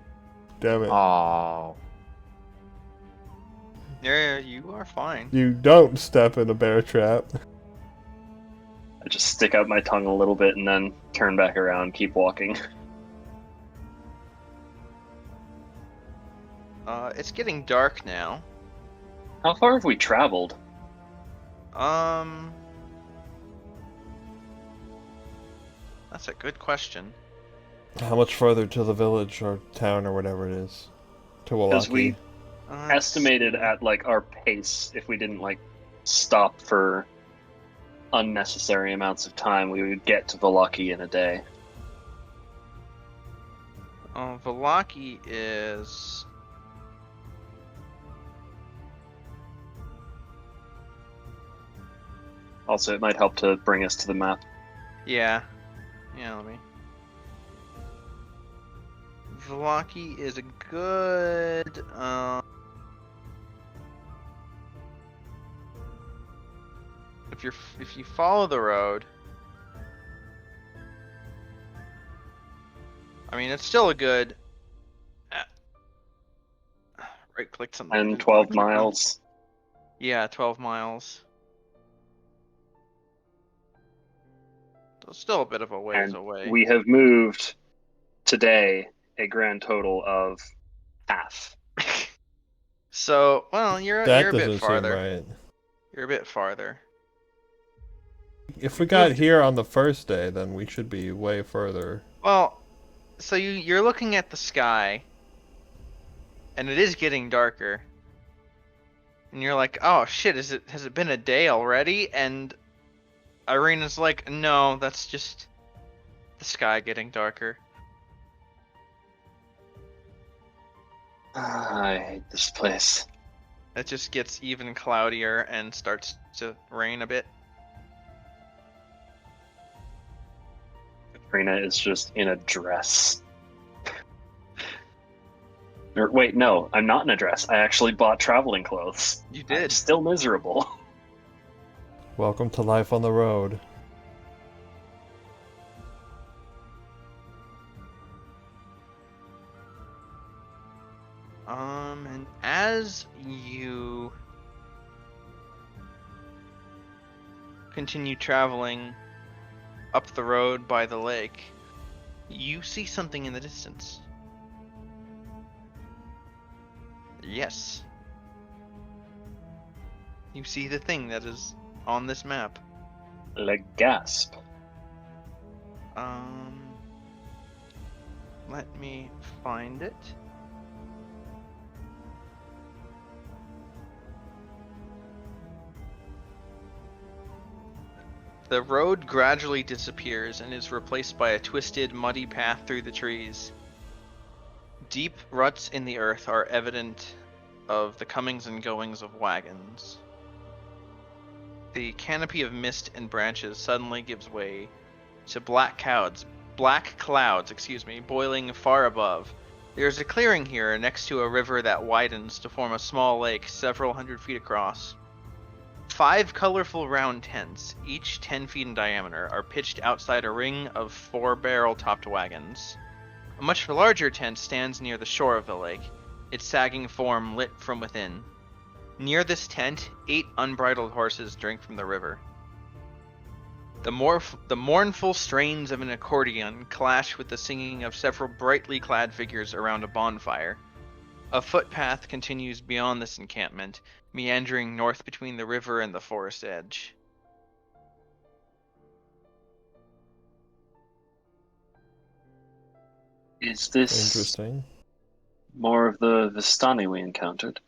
Damn it. Oh. Yeah, you are fine. You don't step in a bear trap. I just stick out my tongue a little bit and then turn back around, keep walking. It's getting dark now. How far have we traveled? That's a good question. How much further to the village or town or whatever it is? To Because Wallaki? we Uh, estimated at like our pace, if we didn't like stop for unnecessary amounts of time, we would get to Vallaki in a day. Vallaki is. Also, it might help to bring us to the map. Yeah. Yeah, let me. Vallaki is a good. If you follow the road. I mean, it's still a good. Right click something. 10, 12 miles. Yeah, 12 miles. So still a bit of a ways And away. we have moved today a grand total of half. So, well, you're That a doesn't bit farther. seem right. You're a bit farther. If we got here on the first day, then we should be way further. Well, so you're looking at the sky, and it is getting darker. And you're like, "Oh shit, has it been a day already?" And Irina's like, "No, that's just the sky getting darker." I hate this place. It just gets even cloudier and starts to rain a bit. Katrina is just in a dress. Or, wait, no, I'm not in a dress. I actually bought traveling clothes. You I'm did. still miserable. Welcome to life on the road. And as you continue traveling up the road by the lake, you see something in the distance. Yes. You see the thing that is on this map. Like gasp. Let me find it. The road gradually disappears and is replaced by a twisted, muddy path through the trees. Deep ruts in the earth are evident of the comings and goings of wagons. The canopy of mist and branches suddenly gives way to black clouds, boiling far above. There's a clearing here next to a river that widens to form a small lake several hundred feet across. 5 colorful round tents, each 10 feet in diameter, are pitched outside a ring of 4 barrel-topped wagons. A much larger tent stands near the shore of the lake, its sagging form lit from within. Near this tent, 8 unbridled horses drink from the river. The mournful strains of an accordion clash with the singing of several brightly clad figures around a bonfire. A footpath continues beyond this encampment, meandering north between the river and the forest edge. Is this Interesting. more of the Vistani we encountered?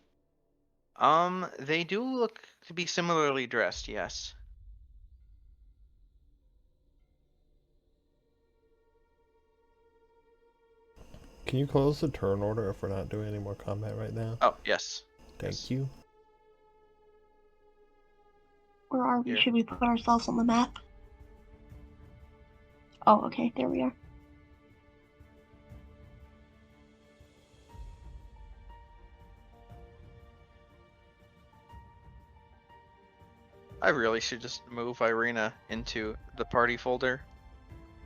They do look to be similarly dressed, yes. Can you close the turn order if we're not doing any more combat right now? Oh, yes. Thank Yes. you. Where are we? Here. Should we put ourselves on the map? Oh, okay, there we are. I really should just move Irina into the party folder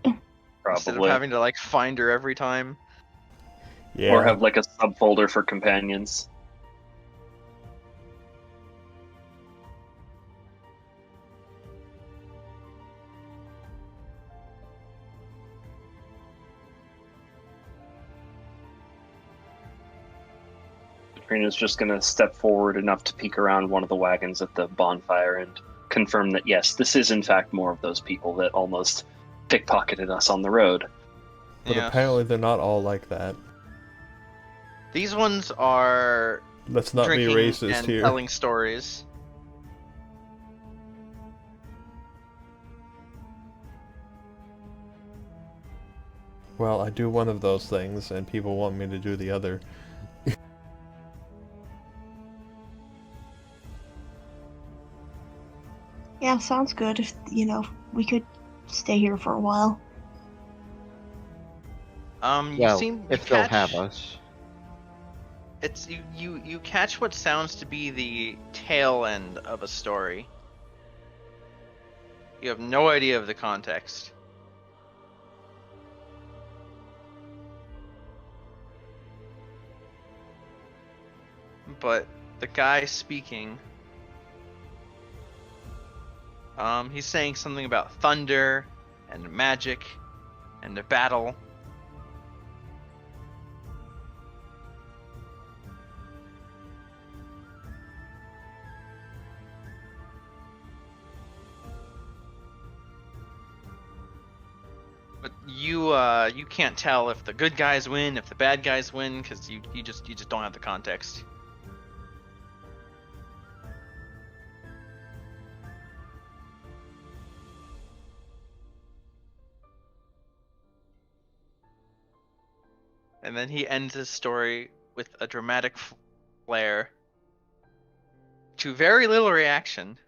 instead of Probably. having to like find her every time. Yeah. Or have like a subfolder for companions. Katrina's just gonna step forward enough to peek around one of the wagons at the bonfire and confirm that yes, this is in fact more of those people that almost pickpocketed us on the road. But Yeah. apparently they're not all like that. These ones are Let's not be drinking racist and here. telling stories. Well, I do one of those things, and people want me to do the other. Yeah, sounds good. If, we could stay here for a while. You Well, seem if you they'll catch, have us. It's you catch what sounds to be the tail end of a story. You have no idea of the context. But the guy speaking, he's saying something about thunder and magic and a battle. But you can't tell if the good guys win, if the bad guys win, because you just don't have the context. And then he ends his story with a dramatic flare to very little reaction.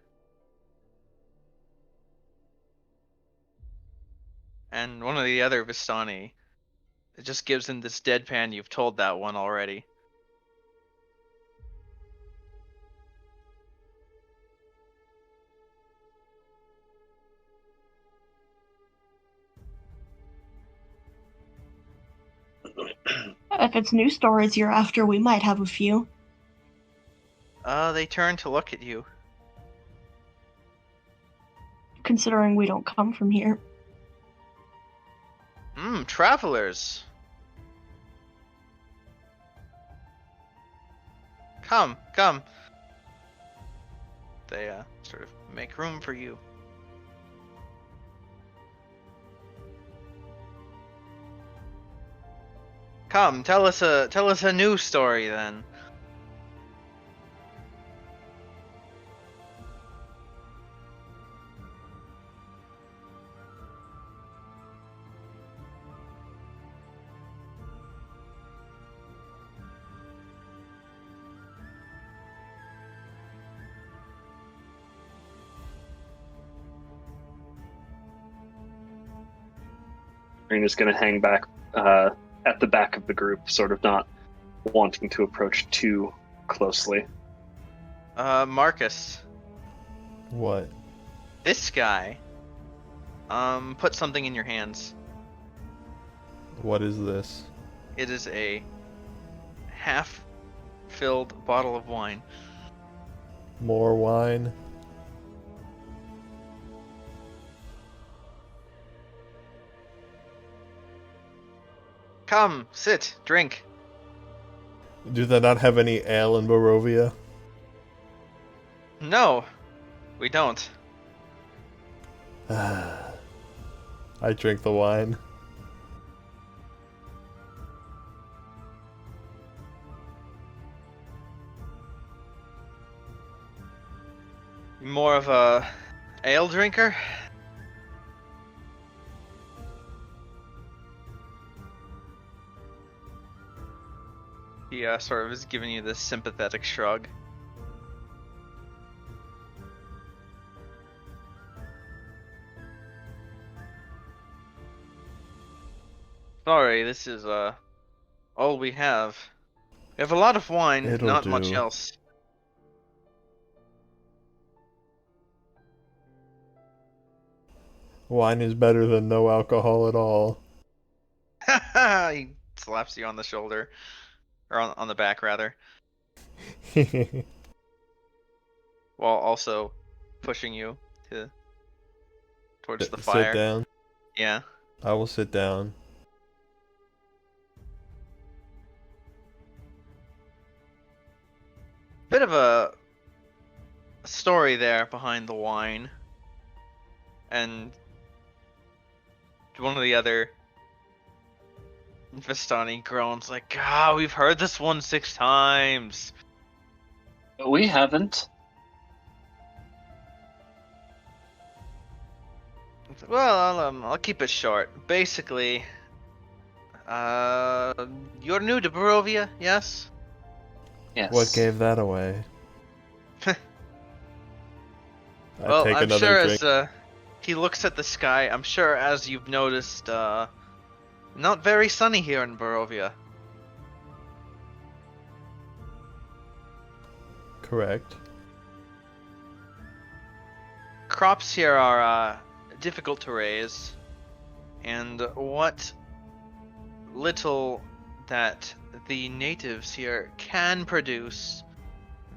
And one of the other Vistani, it just gives him this deadpan, you've told that one already. If it's new stories you're after, we might have a few. They turn to look at you. Considering we don't come from here. Travelers. Come. They sort of make room for you. Come, tell us a new story then. Irina's going to hang back at the back of the group, sort of not wanting to approach too closely. Marcus, What? this guy, put something in your hands. What is this? It is a half-filled bottle of wine. More wine? Come, sit, drink. Do they not have any ale in Barovia? No, we don't. I drink the wine. More of a ale drinker? He sort of is giving you this sympathetic shrug. Sorry, this is all we have. We have a lot of wine, It'll not do. much else. Wine is better than no alcohol at all. He slaps you on the shoulder. Or on the back, rather. While also pushing you towards the fire. Sit down. Yeah. I will sit down. Bit of a story there behind the wine. And one of the other Vistani groans like, we've heard this one 6 times. We haven't. Well, I'll keep it short. Basically, you're new to Barovia, yes? Yes. What gave that away? Well, take I'm another sure drink. as he looks at the sky, I'm sure as you've noticed, not very sunny here in Barovia. Correct. Crops here are difficult to raise, and what little that the natives here can produce,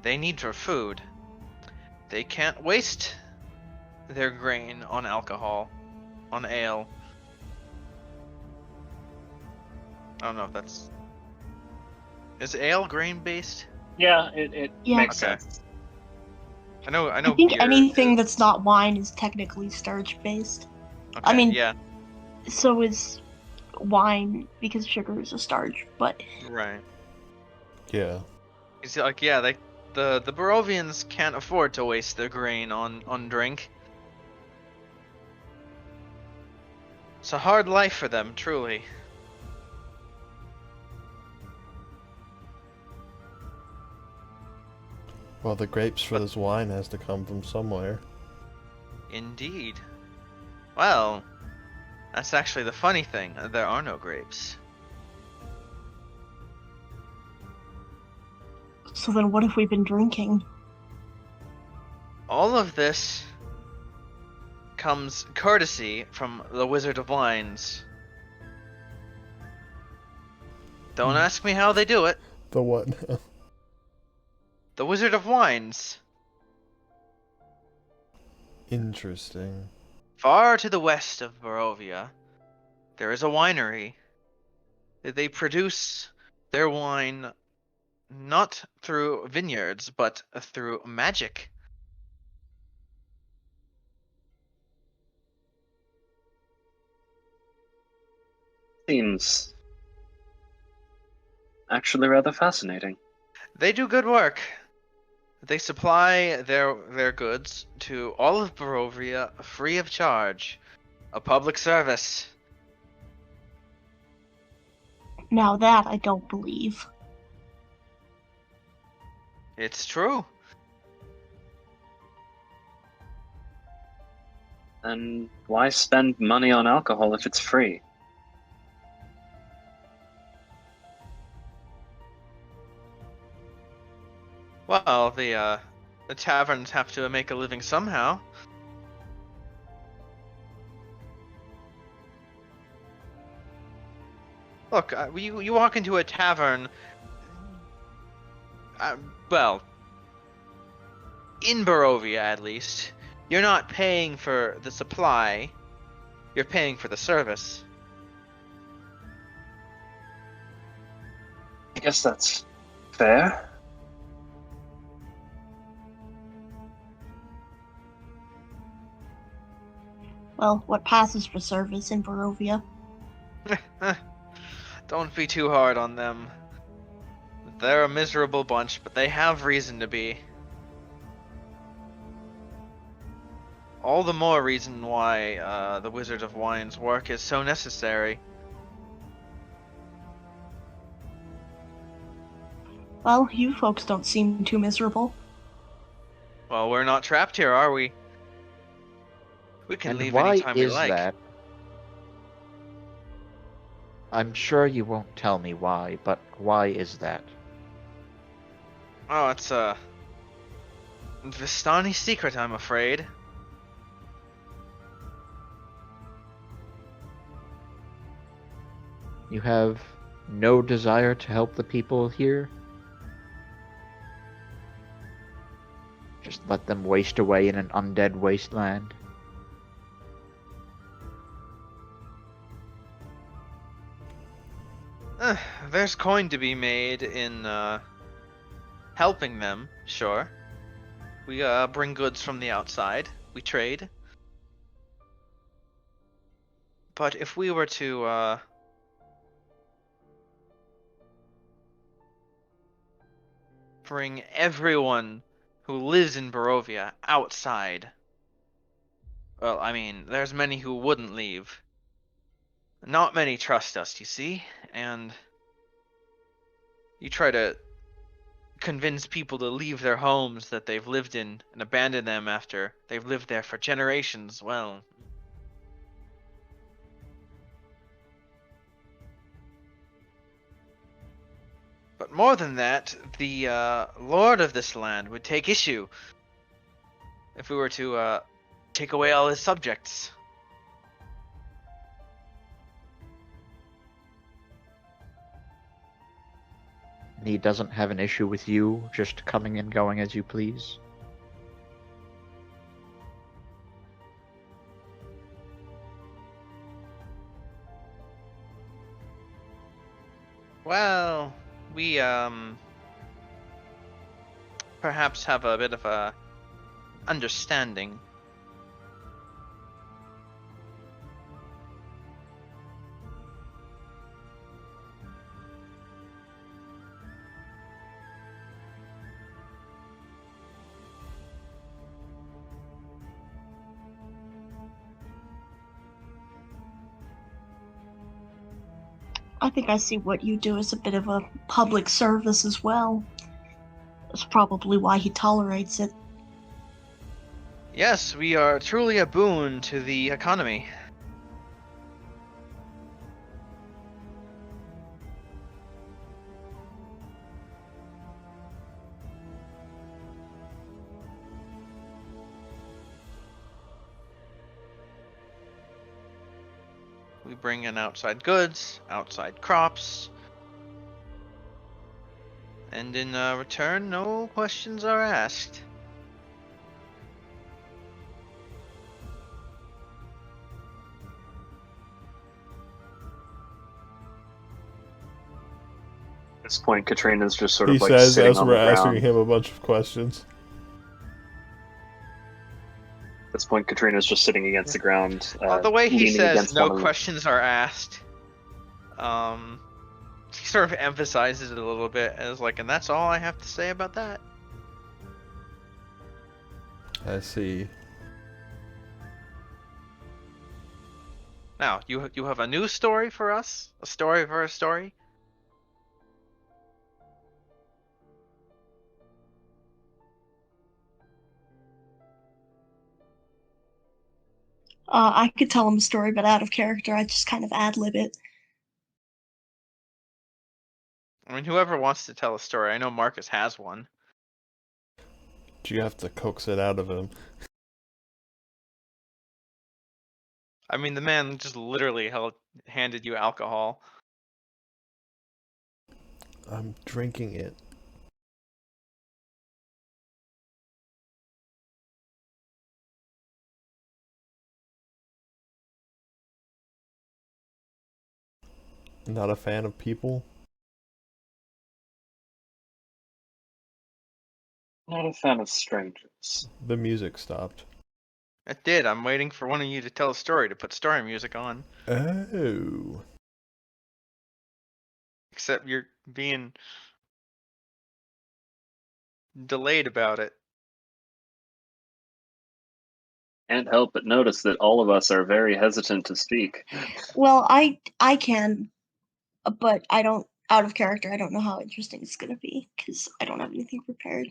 they need for food. They can't waste their grain on alcohol, on ale. I don't know if that's... Is ale grain based? Yeah, it Yeah. makes Okay. sense. I know. I think beer anything is- that's not wine is technically starch-based. Okay, I mean- yeah, So is wine, because sugar is a starch, but right. Yeah. It's like, yeah, the Barovians can't afford to waste their grain on drink. It's a hard life for them, truly. Well, the grapes for this wine has to come from somewhere. Indeed. Well, that's actually the funny thing. There are no grapes. So then what have we been drinking? All of this comes courtesy from the Wizard of Wines. Don't ask me how they do it. The what? The Wizard of Wines. Interesting. Far to the west of Barovia, there is a winery. They produce their wine not through vineyards, but through magic. Seems actually rather fascinating. They do good work. They supply their goods to all of Barovia free of charge. A public service. Now that I don't believe. It's true. And why spend money on alcohol if it's free? Well, the taverns have to make a living somehow. Look, you walk into a tavern. Well, in Barovia at least, you're not paying for the supply. You're paying for the service. I guess that's fair. Well, what passes for service in Barovia? Don't be too hard on them. They're a miserable bunch, but they have reason to be. All the more reason why the Wizard of Wine's work is so necessary. Well, you folks don't seem too miserable. Well, we're not trapped here, are we? We can And leave why anytime we is like. that? I'm sure you won't tell me why, but why is that? Oh, it's a Vistani secret, I'm afraid. You have no desire to help the people here? Just let them waste away in an undead wasteland? There's coin to be made in helping them, sure. We bring goods from the outside. We trade. But if we were to bring everyone who lives in Barovia outside, well, I mean, there's many who wouldn't leave. Not many trust us, you see, and you try to convince people to leave their homes that they've lived in and abandon them after they've lived there for generations, well... But more than that, the lord of this land would take issue if we were to take away all his subjects. He doesn't have an issue with you just coming and going as you please? Well, we perhaps have a bit of a understanding. I think I see what you do as a bit of a public service as well. That's probably why he tolerates it. Yes, we are truly a boon to the economy. We bring in outside goods, outside crops, and in return, no questions are asked. At this point, Katrina's just sort He of like says sitting as on we're the asking ground. him a bunch of questions. At this point, Katrina's just sitting against the ground, Well, the way he leaning says against no one of the... questions are asked, he sort of emphasizes it a little bit as like, and that's all I have to say about that. I see. Now, you have a new story for us? A story for a story? I could tell him a story, but out of character, I just kind of ad-lib it. I mean, whoever wants to tell a story. I know Marcus has one. You have to coax it out of him. I mean, the man just literally handed you alcohol. I'm drinking it. Not a fan of people? Not a fan of strangers. The music stopped. It did. I'm waiting for one of you to tell a story to put story music on. Oh. Except you're being delayed about it. Can't help but notice that all of us are very hesitant to speak. Well, I can, but I don't. Out of character, I don't know how interesting it's gonna be because I don't have anything prepared.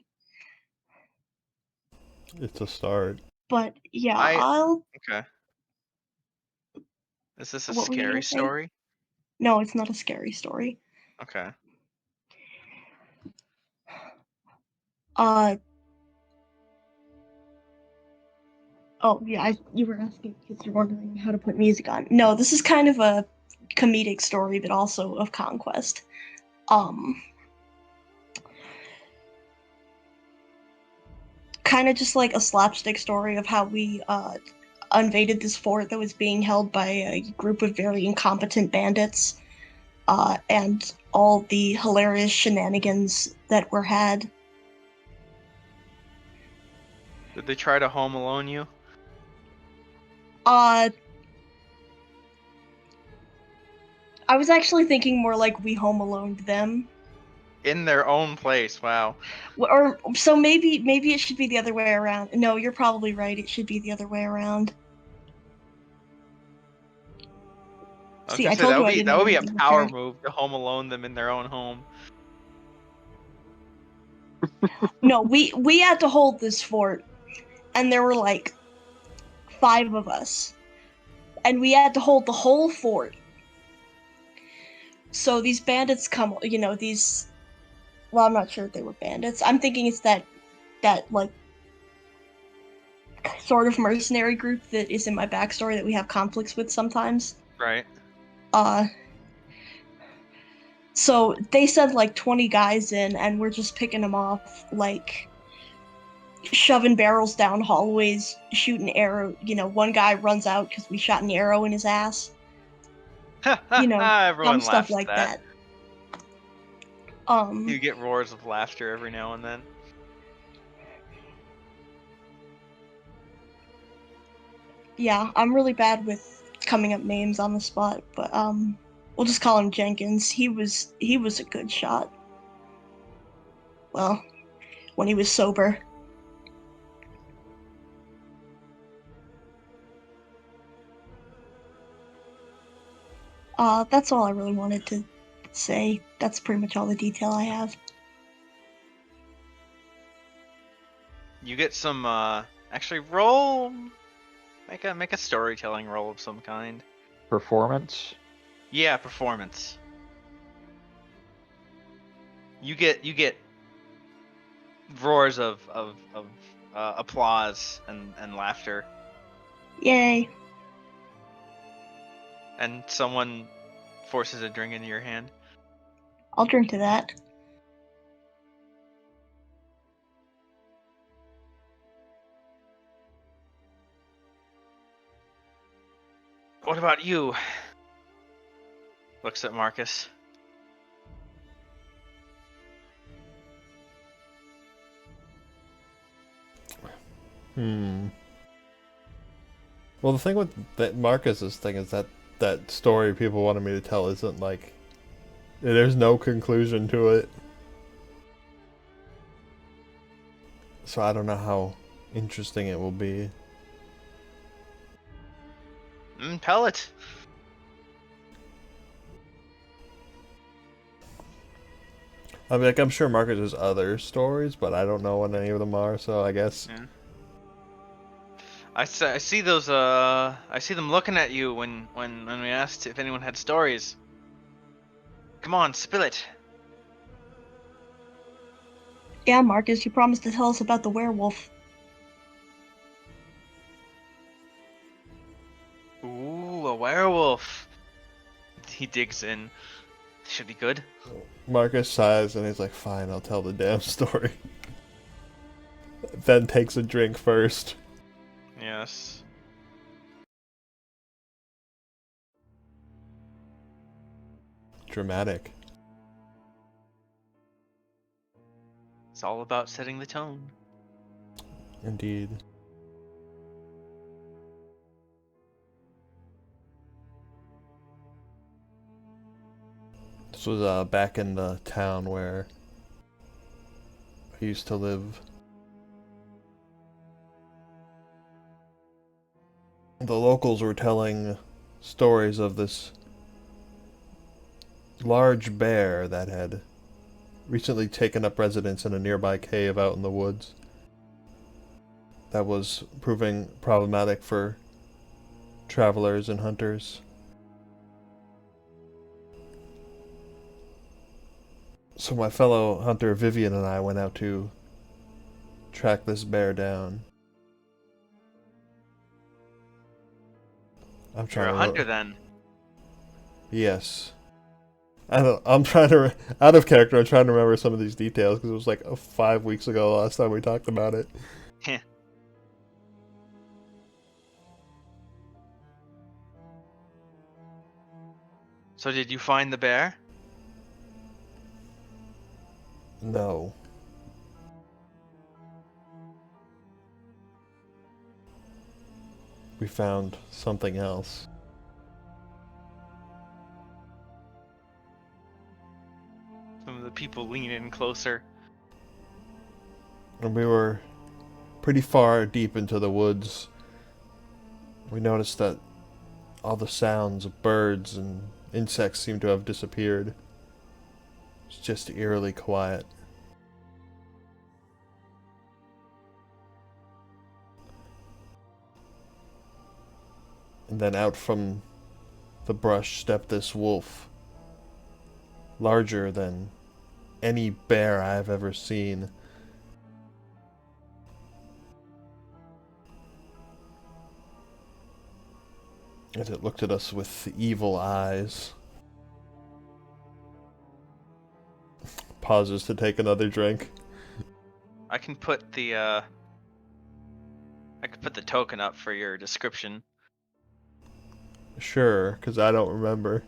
It's a start. But yeah, I'll. Okay. Is this a What were you scary gonna say? story? No, it's not a scary story. Okay. Uh. Oh yeah, you were asking because you're wondering how to put music on. No, this is kind of a comedic story, but also of conquest. Kind of just like a slapstick story of how we invaded this fort that was being held by a group of very incompetent bandits, and all the hilarious shenanigans that were had. Did they try to Home Alone you? I was actually thinking more like we Home Aloned them. In their own place, wow. Or so maybe it should be the other way around. No, you're probably right. It should be the other way around. I was See, gonna I say told you I didn't that have would be a anything power prepared. move to Home Alone them in their own home. No, we had to hold this fort, and there were like 5 of us, and we had to hold the whole fort. So these bandits come, these. Well, I'm not sure if they were bandits. I'm thinking it's that like sort of mercenary group that is in my backstory that we have conflicts with sometimes. Right. So they sent like 20 guys in, and we're just picking them off, like shoving barrels down hallways, shooting arrow. One guy runs out because we shot an arrow in his ass. Dumb Everyone stuff laughs like at that. that. You get roars of laughter every now and then. Yeah, I'm really bad with coming up names on the spot, but we'll just call him Jenkins. He was a good shot. Well, when he was sober. That's all I really wanted to say. That's pretty much all the detail I have. You get some. Actually, roll. Make a storytelling roll of some kind. Performance. Yeah, performance. You get roars of applause and laughter, Yay. and someone forces a drink into your hand. I'll drink to that. What about you? Looks at Marcus. Well, the thing with that Marcus's thing is that story people wanted me to tell isn't like, there's no conclusion to it. So I don't know how interesting it will be. Tell it. I mean, like, I'm sure Marcus has other stories, but I don't know what any of them are, so I guess. Yeah. I see those. I see them looking at you when we asked if anyone had stories. Come on, spill it. Yeah, Marcus, you promised to tell us about the werewolf. Ooh, a werewolf. He digs in. Should be good. Marcus sighs and he's like, fine, I'll tell the damn story. Then takes a drink first. Yes. Dramatic. It's all about setting the tone. Indeed. This was back in the town where I used to live. The locals were telling stories of this large bear that had recently taken up residence in a nearby cave out in the woods. That was proving problematic for travelers and hunters. So my fellow hunter Vivian and I went out to track this bear down. I'm You're trying a to hunter then. Yes. I'm trying to, out of character, I'm trying to remember some of these details because it was like 5 weeks ago last time we talked about it. So did you find the bear? No. We found something else. Some of the people lean in closer. And we were pretty far deep into the woods. We noticed that all the sounds of birds and insects seemed to have disappeared. It's just eerily quiet. And then out from the brush stepped this wolf, larger than any bear I've ever seen. And it looked at us with evil eyes. Pauses to take another drink. I can put the token up for your description. Sure, because I don't remember.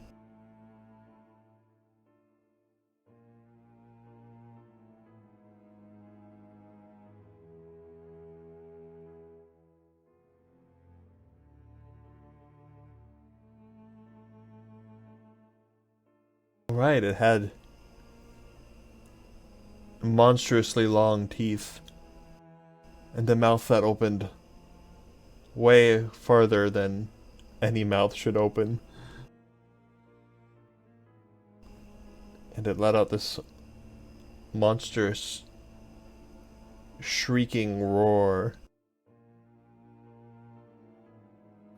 Right, it had monstrously long teeth and a mouth that opened way farther than any mouth should open. And it let out this monstrous shrieking roar.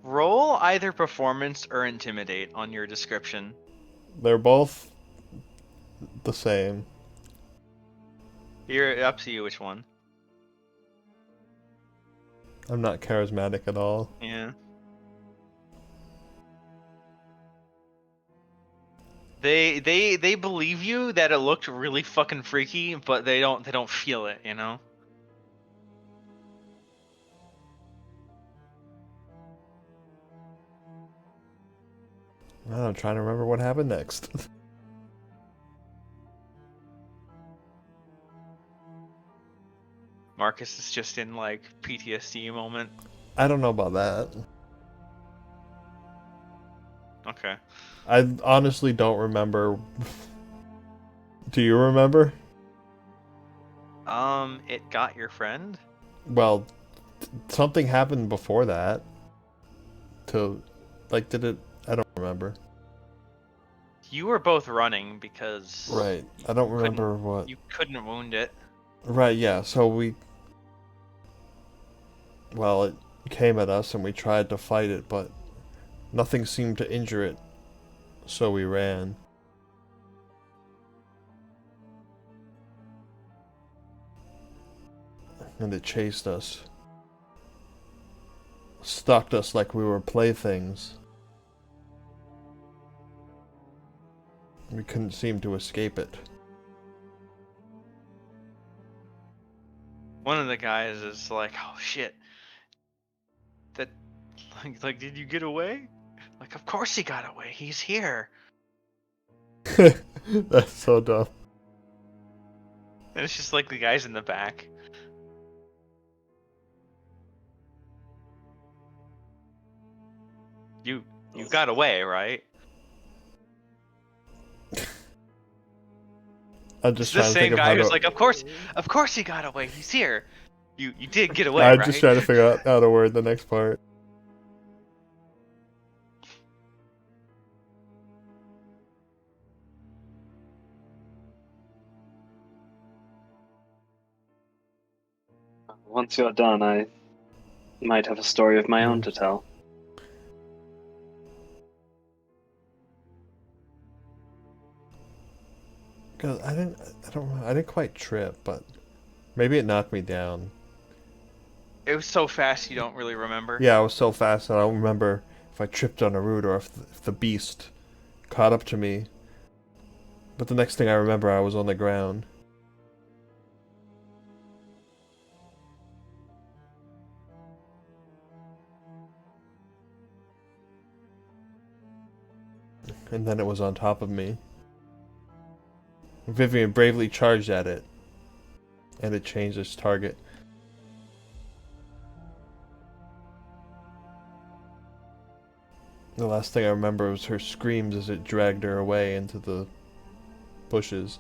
Roll either performance or intimidate on your description. They're both the same. You're up to you which one. I'm not charismatic at all. Yeah. They believe you that it looked really fucking freaky, but they don't feel it, you know? I'm trying to remember what happened next. Marcus is just in like PTSD moment. I don't know about that. Okay. I honestly don't remember. Do you remember? It got your friend? Well, something happened before that. Did it? I don't remember. You were both running because Right. I don't remember what. you couldn't wound it. Right, yeah. So well, it came at us and we tried to fight it, but nothing seemed to injure it. So we ran. And it chased us. Stalked us like we were playthings. We couldn't seem to escape it. One of the guys is like, "Oh shit, that like did you get away?" Like, of course he got away. He's here. That's so dumb. And it's just like the guys in the back. You got away, right? I'm just It's the trying to think same of guy how who's to. like, of course he got away. He's here. You did get away, I'm right? just trying to figure out how to word the next part. Once you're done, I might have a story of my own to tell. Cause I didn't quite trip, but maybe it knocked me down. It was so fast you don't really remember. Yeah, I was so fast that I don't remember if I tripped on a root or if the beast caught up to me. But the next thing I remember, I was on the ground. And then it was on top of me. Vivian bravely charged at it, and it changed its target. The last thing I remember was her screams as it dragged her away into the bushes.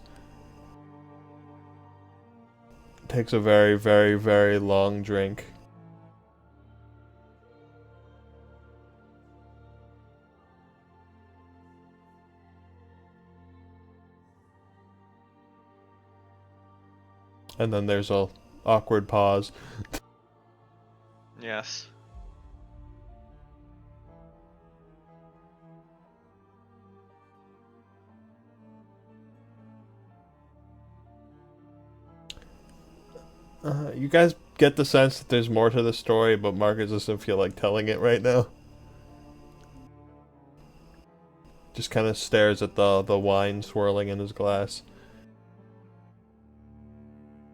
Takes a very, very, very long drink. And then there's a awkward pause. Yes. You guys get the sense that there's more to the story, but Marcus doesn't feel like telling it right now. Just kind of stares at the wine swirling in his glass.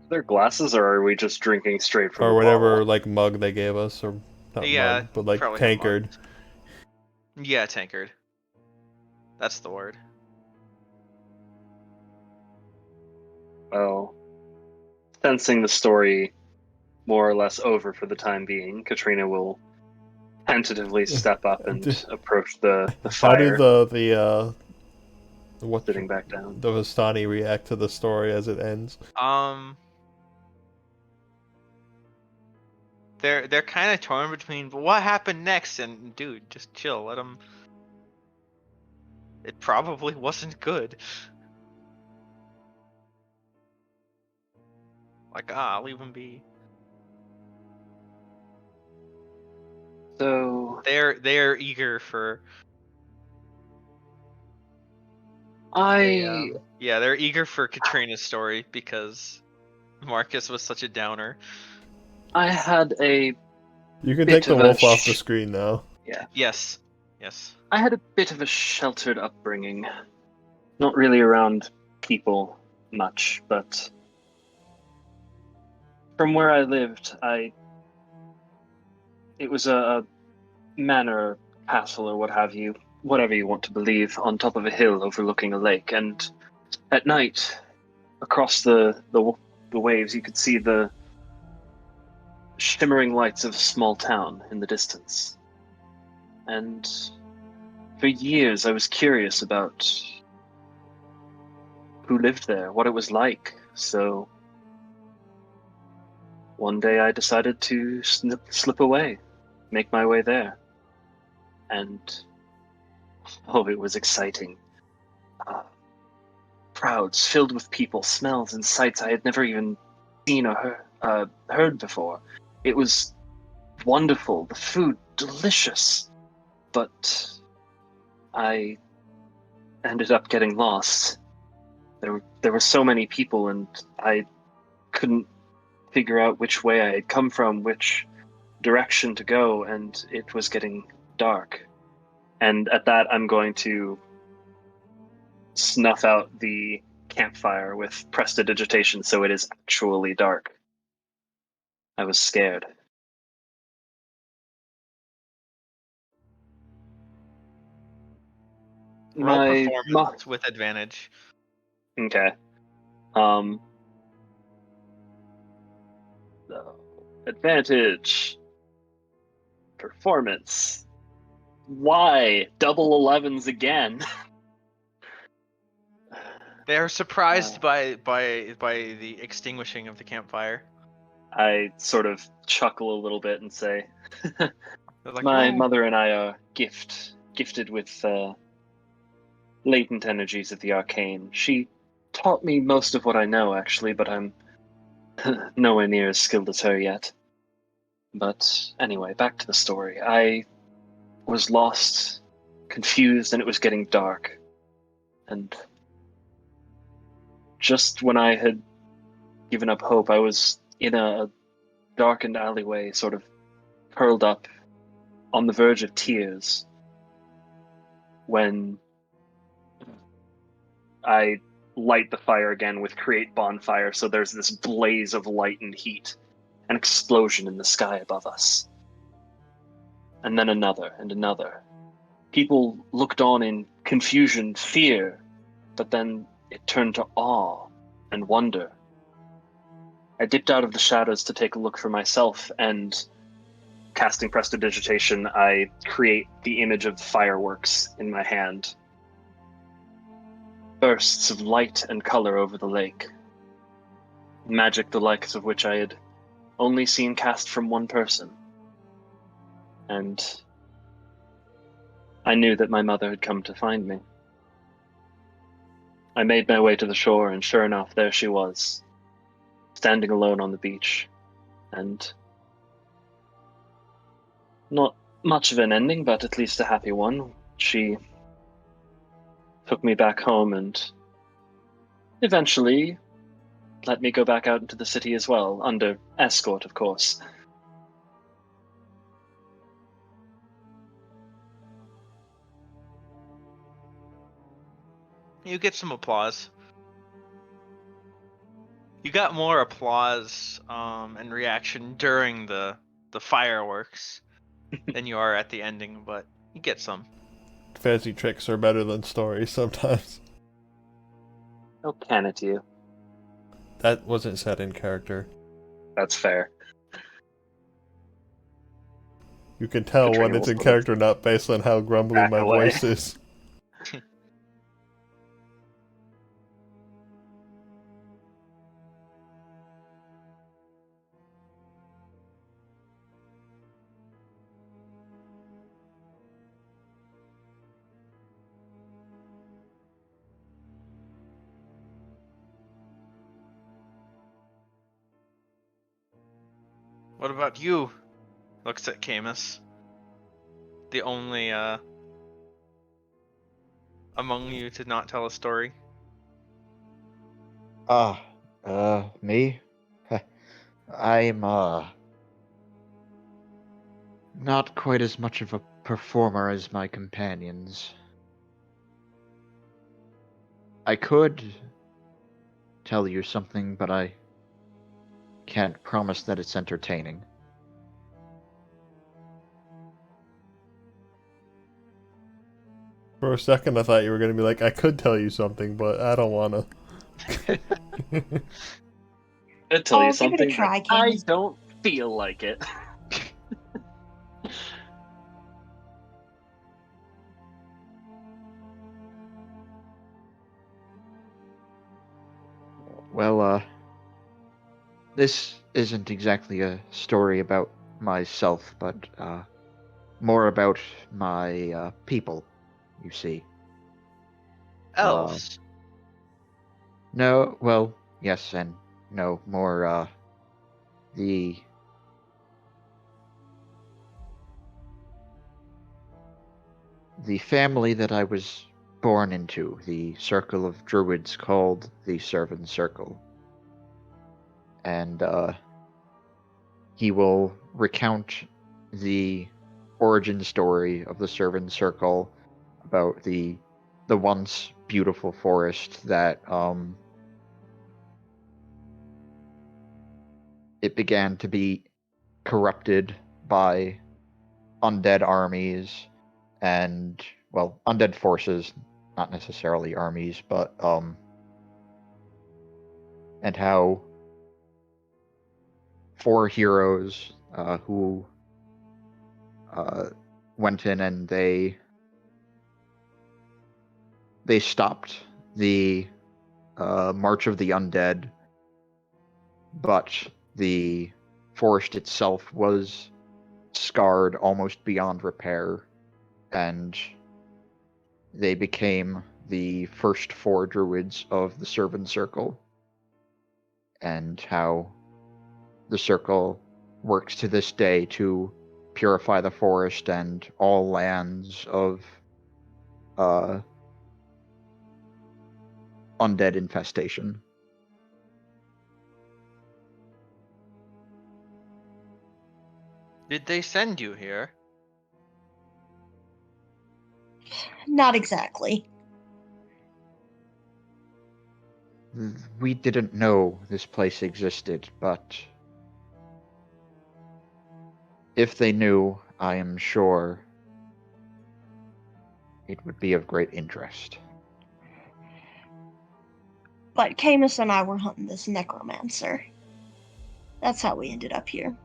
Are there glasses, or are we just drinking straight from Or the whatever, bottle? like, mug they gave us. Or not Yeah, mug, but like probably a tankard. mug. Yeah, tankard. That's the word. Well, sensing the story more or less over for the time being, Katrina will tentatively step up and approach the How do fire, what sitting back down. the Vistani react to the story as it ends? They're kind of torn between what happened next and dude, just chill. Let them. It probably wasn't good. Like, I'll leave him be. So They're eager for I they're eager for Katrina's story because Marcus was such a downer. had a You can bit take the of a wolf off the screen now. yeah. Yes. I had a bit of a sheltered upbringing. Not really around people much, but from where I lived, it was a manor, castle, or what have you, whatever you want to believe, on top of a hill overlooking a lake. And at night, across the waves, you could see the shimmering lights of a small town in the distance. And for years, I was curious about who lived there, what it was like. So one day I decided to slip away, make my way there. And oh, it was exciting. Uh, Crowds filled with people, smells and sights I had never even seen or heard before. It was wonderful, the food delicious, but I ended up getting lost. There were so many people, and I couldn't figure out which way I had come from, which direction to go, and it was getting dark. And at that, I'm going to snuff out the campfire with prestidigitation so it is actually dark. I was scared. Roll My performance with advantage. okay. So, advantage. Performance. Why? Double 11s again. They are surprised by the extinguishing of the campfire. I sort of chuckle a little bit and say, They're like, my "Oh, mother and I are gifted with latent energies of the arcane. She taught me most of what I know, actually, but I'm nowhere near as skilled as her yet. But anyway, back to the story. I was lost, confused, and it was getting dark. And just when I had given up hope, I was in a darkened alleyway, sort of curled up on the verge of tears, when I light the fire again with create bonfire, so there's this blaze of light and heat, an explosion in the sky above us. And then another and another. People looked on in confusion, fear, but then it turned to awe and wonder. I dipped out of the shadows to take a look for myself, and casting prestidigitation, I create the image of fireworks in my hand. Bursts of light and color over the lake. Magic the likes of which I had only seen cast from one person. And I knew that my mother had come to find me. I made my way to the shore, and sure enough, there she was, standing alone on the beach. And not much of an ending, but at least a happy one. She took me back home and eventually let me go back out into the city as well, under escort, of course. you get some applause." You got more applause and reaction during the fireworks than you are at the ending, but you get some. Fancy tricks are better than stories sometimes. Oh, can it you? That wasn't said in character. That's fair. You can tell when Katrina it's will in sort of character not based on how grumbly back my away. voice is. What about you? Looks at Camus. The only among you to not tell a story. Me? I'm, not quite as much of a performer as my companions. I could tell you something, but I can't promise that it's entertaining. For a second, I thought you were going to be like, I could tell you something, but I don't want to. I'd tell you Give it a something, try, but I Camus. don't feel like it. Well, this isn't exactly a story about myself, but, more about my, people, you see. Elves. No, well, yes and no, more, the family that I was born into, the circle of druids called the Servant Circle. And, he will recount the origin story of the Servant Circle about the once beautiful forest that, it began to be corrupted by undead armies and, well, undead forces, not necessarily armies, but and how 4 heroes who went in and they stopped the march of the undead, but the forest itself was scarred almost beyond repair, and they became the first 4 druids of the Servant Circle, and how the circle works to this day to purify the forest and all lands of undead infestation. Did they send you here? Not exactly. We didn't know this place existed, but if they knew, I am sure it would be of great interest. But Camus and I were hunting this necromancer. That's how we ended up here.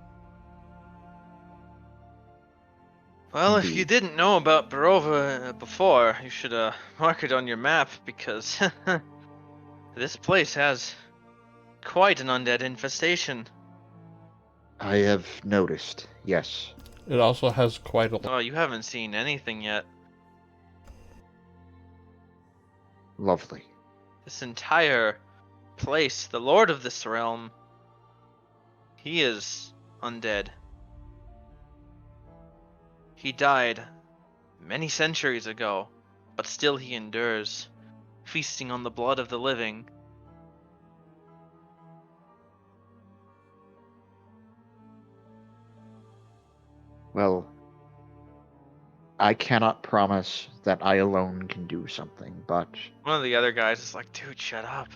Well, if you Indeed. didn't know about Barova before, you should mark it on your map, because this place has quite an undead infestation. I have noticed, yes. It also has quite a. Oh, you haven't seen anything yet. Lovely. This entire place, the lord of this realm, he is undead. He died many centuries ago, but still he endures, feasting on the blood of the living. Well, I cannot promise that I alone can do something, but One of the other guys is like, dude, shut up.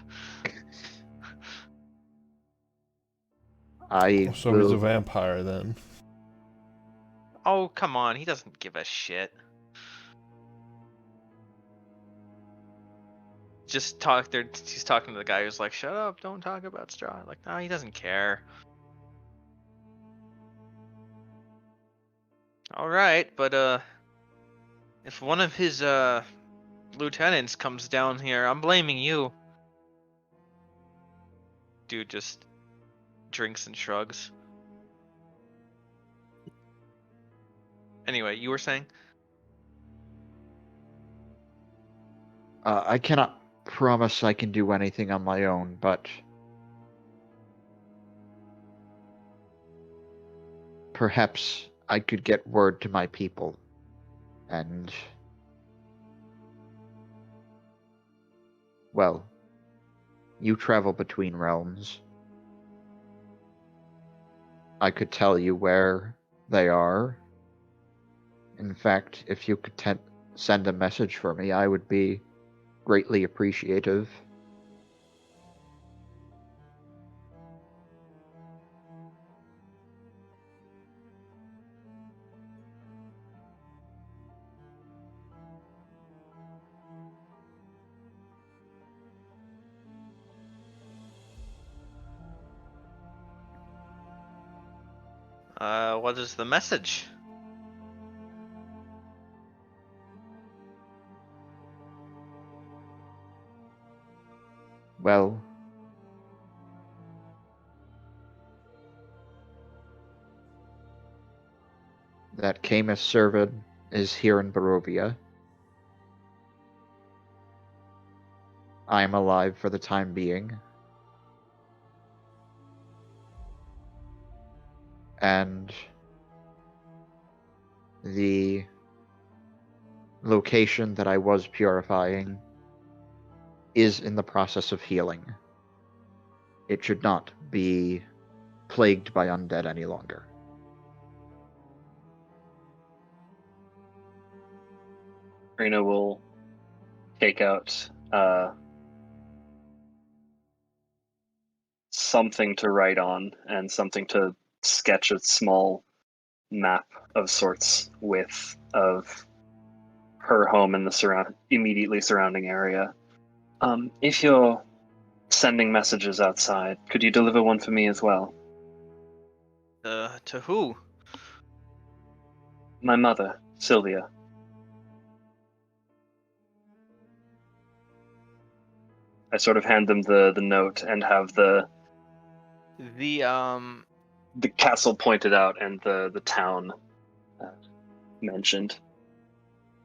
I So he's a will. vampire then. Oh, come on, he doesn't give a shit. He's talking to the guy who's like, shut up, don't talk about Strahd. Like, no, he doesn't care. Alright, but if one of his lieutenants comes down here, I'm blaming you. Dude just drinks and shrugs. Anyway, you were saying? I cannot promise I can do anything on my own, but perhaps I could get word to my people, and, well, you travel between realms. I could tell you where they are. In fact, if you could send a message for me, I would be greatly appreciative. What is the message? Well, that Camus Servid is here in Barovia. I am alive for the time being. And the location that I was purifying is in the process of healing. It should not be plagued by undead any longer. Rena will take out something to write on and something to sketch a small map of sorts with of her home and the immediately surrounding area. If you're sending messages outside, could you deliver one for me as well? To who? My mother, Sylvia. I sort of hand them the note and have the castle pointed out and the town mentioned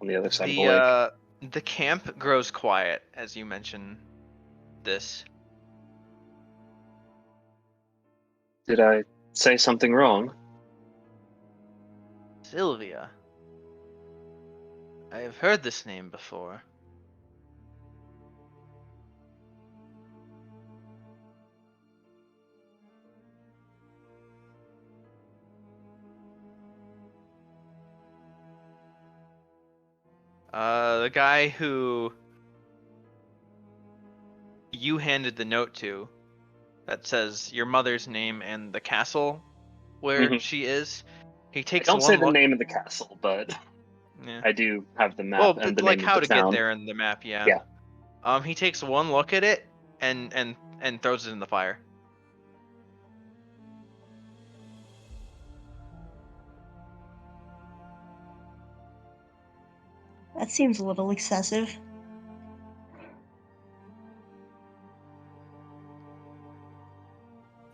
on the other side of the lake. The camp grows quiet as you mention this. Did I say something wrong? Sylvia. I have heard this name before. The guy who you handed the note to that says your mother's name and the castle where she is. He I takes don't say one the look. name of the castle, but Yeah. I do have the map Well, and but the like name of how the to town. get there in the map, yeah. Yeah. He takes one look at it and throws it in the fire. That seems a little excessive.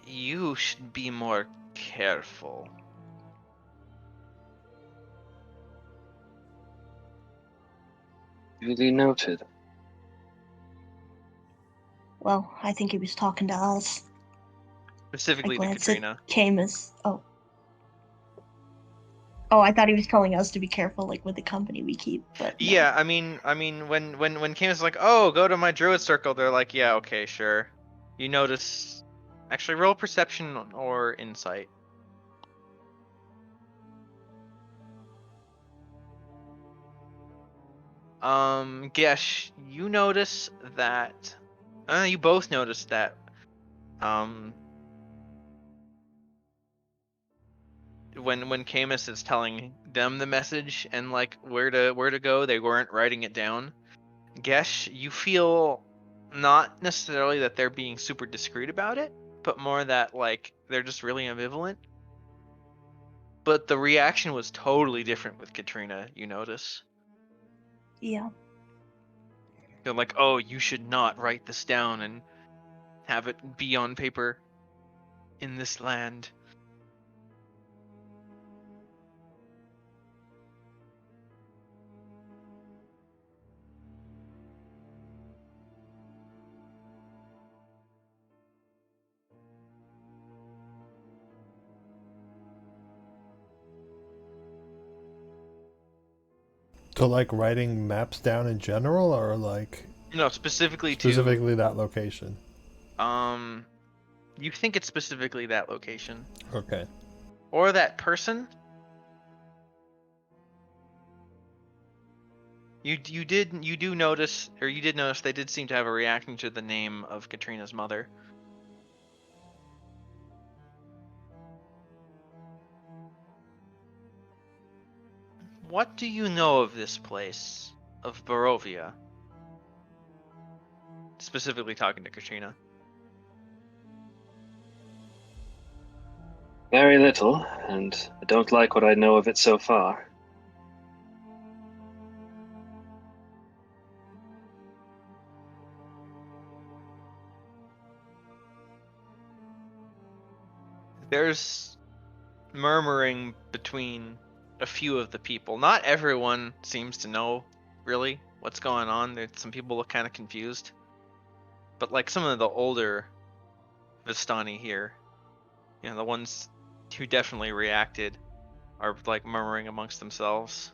You should be more careful. Duly noted. Well, I think he was talking to us. I Specifically to glance Katrina. at Camus. Oh. Oh, I thought he was telling us to be careful, like with the company we keep. But no. Yeah, I mean, when Camus like, oh, go to my druid circle, they're like, yeah, okay, sure. You notice. Actually, roll perception or insight. Gesh, you notice that. You both notice that. When Camus is telling them the message and like where to go, they weren't writing it down. Gesh, you feel not necessarily that they're being super discreet about it, but more that like they're just really ambivalent. But the reaction was totally different with Katrina, you notice. Yeah. They're like, oh, you should not write this down and have it be on paper in this land. So, like, writing maps down in general, or, like, No, specifically specifically that location? You think it's specifically that location. Okay. Or that person? You do notice, or you did notice they did seem to have a reaction to the name of Katrina's mother. What do you know of this place, of Barovia? Specifically talking to Katrina. Very little, and I don't like what I know of it so far. There's murmuring between a few of the people. Not everyone seems to know really what's going on. Some people look kind of confused. But like some of the older Vistani here, the ones who definitely reacted are like murmuring amongst themselves.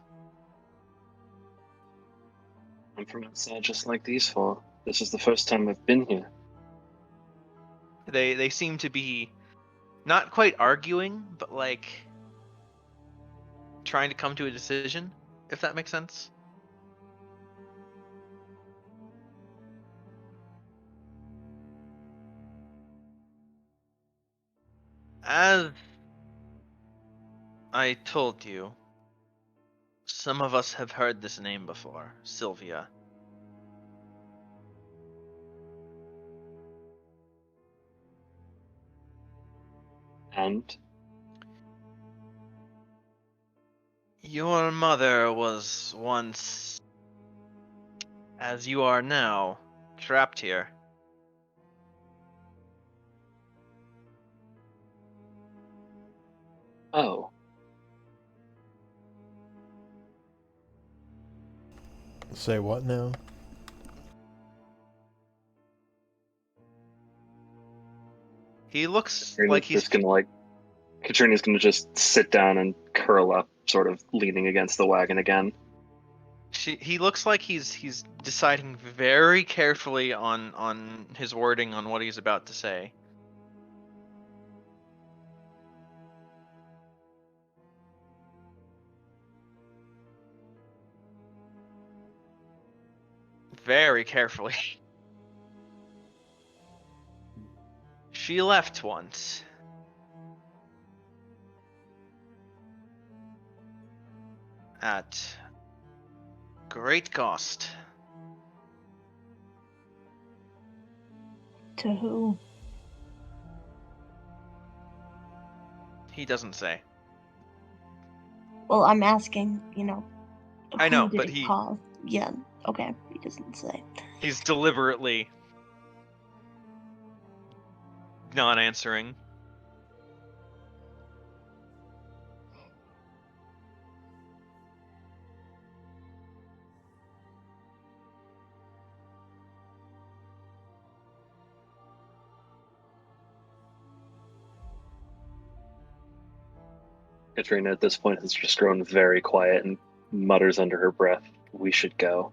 I'm from outside just like these four. This is the first time I've been here. They seem to be not quite arguing, but like trying to come to a decision, if that makes sense. As I told you, some of us have heard this name before, Sylvia. And Your mother was once, as you are now, trapped here. oh, Say what now? He looks like he's Katrina's gonna just sit down and curl up, sort of leaning against the wagon again. he looks like he's deciding very carefully on his wording on what he's about to say. Very carefully. She left once. At great cost. To who? He doesn't say. Well, I'm asking, I know, who did but it cost? Yeah, okay, he doesn't say. he's deliberately not answering. Katrina at this point has just grown very quiet and mutters under her breath, "We should go."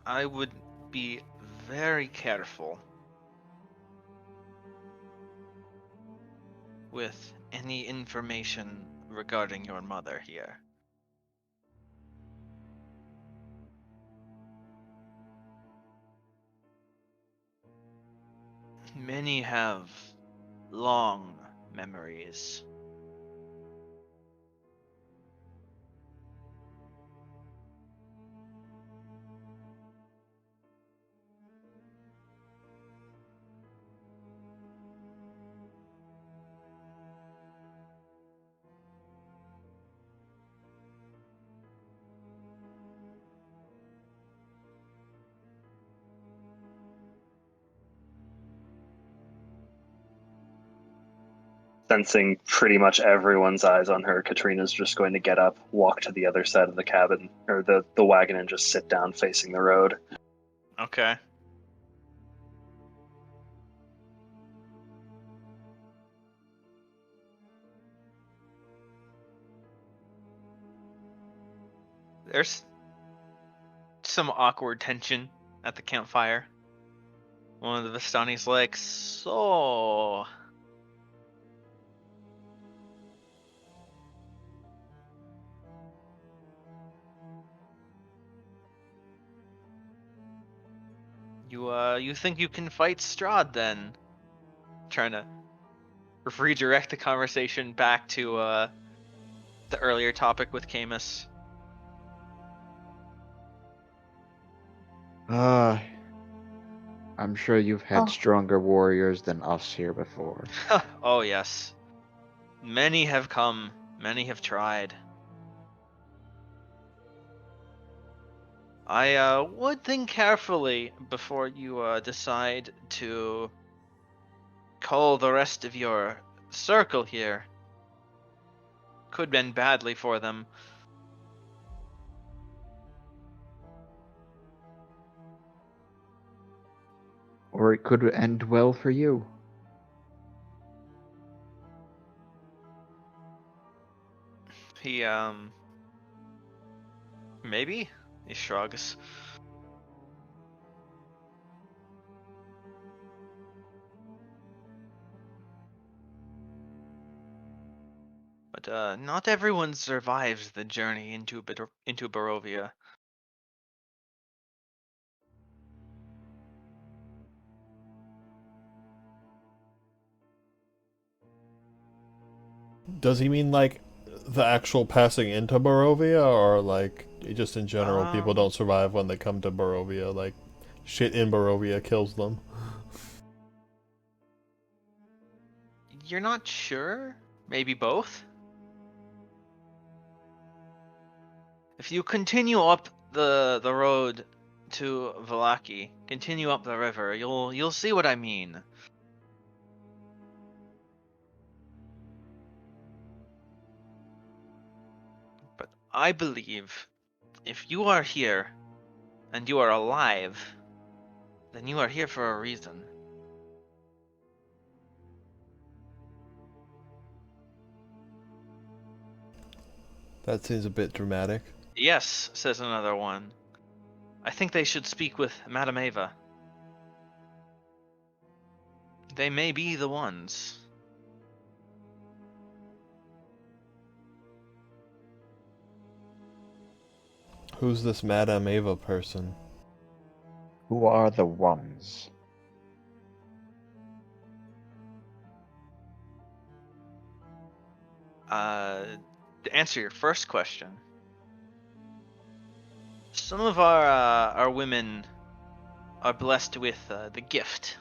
I would be very careful with any information regarding your mother here. Many have long memories. Sensing pretty much everyone's eyes on her, Katrina's just going to get up, walk to the other side of the cabin, or the wagon, and just sit down facing the road. Okay. There's some awkward tension at the campfire. One of the Vistani's like, so... You think you can fight Strahd then? Trying to redirect the conversation back to the earlier topic with Camus. I'm sure you've had Oh. stronger warriors than us here before. Oh yes. Many have come, many have tried. I would think carefully before you decide to call the rest of your circle here. Could end badly for them. Or it could end well for you. He maybe? He shrugs. But not everyone survives the journey into Barovia. Does he mean like the actual passing into Barovia, or like just in general people don't survive when they come to Barovia? Like shit in Barovia kills them. You're not sure? Maybe both? If you continue up the road to Vallaki, continue up the river, you'll see what I mean. But I believe if you are here and you are alive, then you are here for a reason. That seems a bit dramatic. Yes, says another one. I think they should speak with Madame Eva. They may be the ones. Who's this Madame Eva person? Who are the ones? To answer your first question, some of our women are blessed with the gift.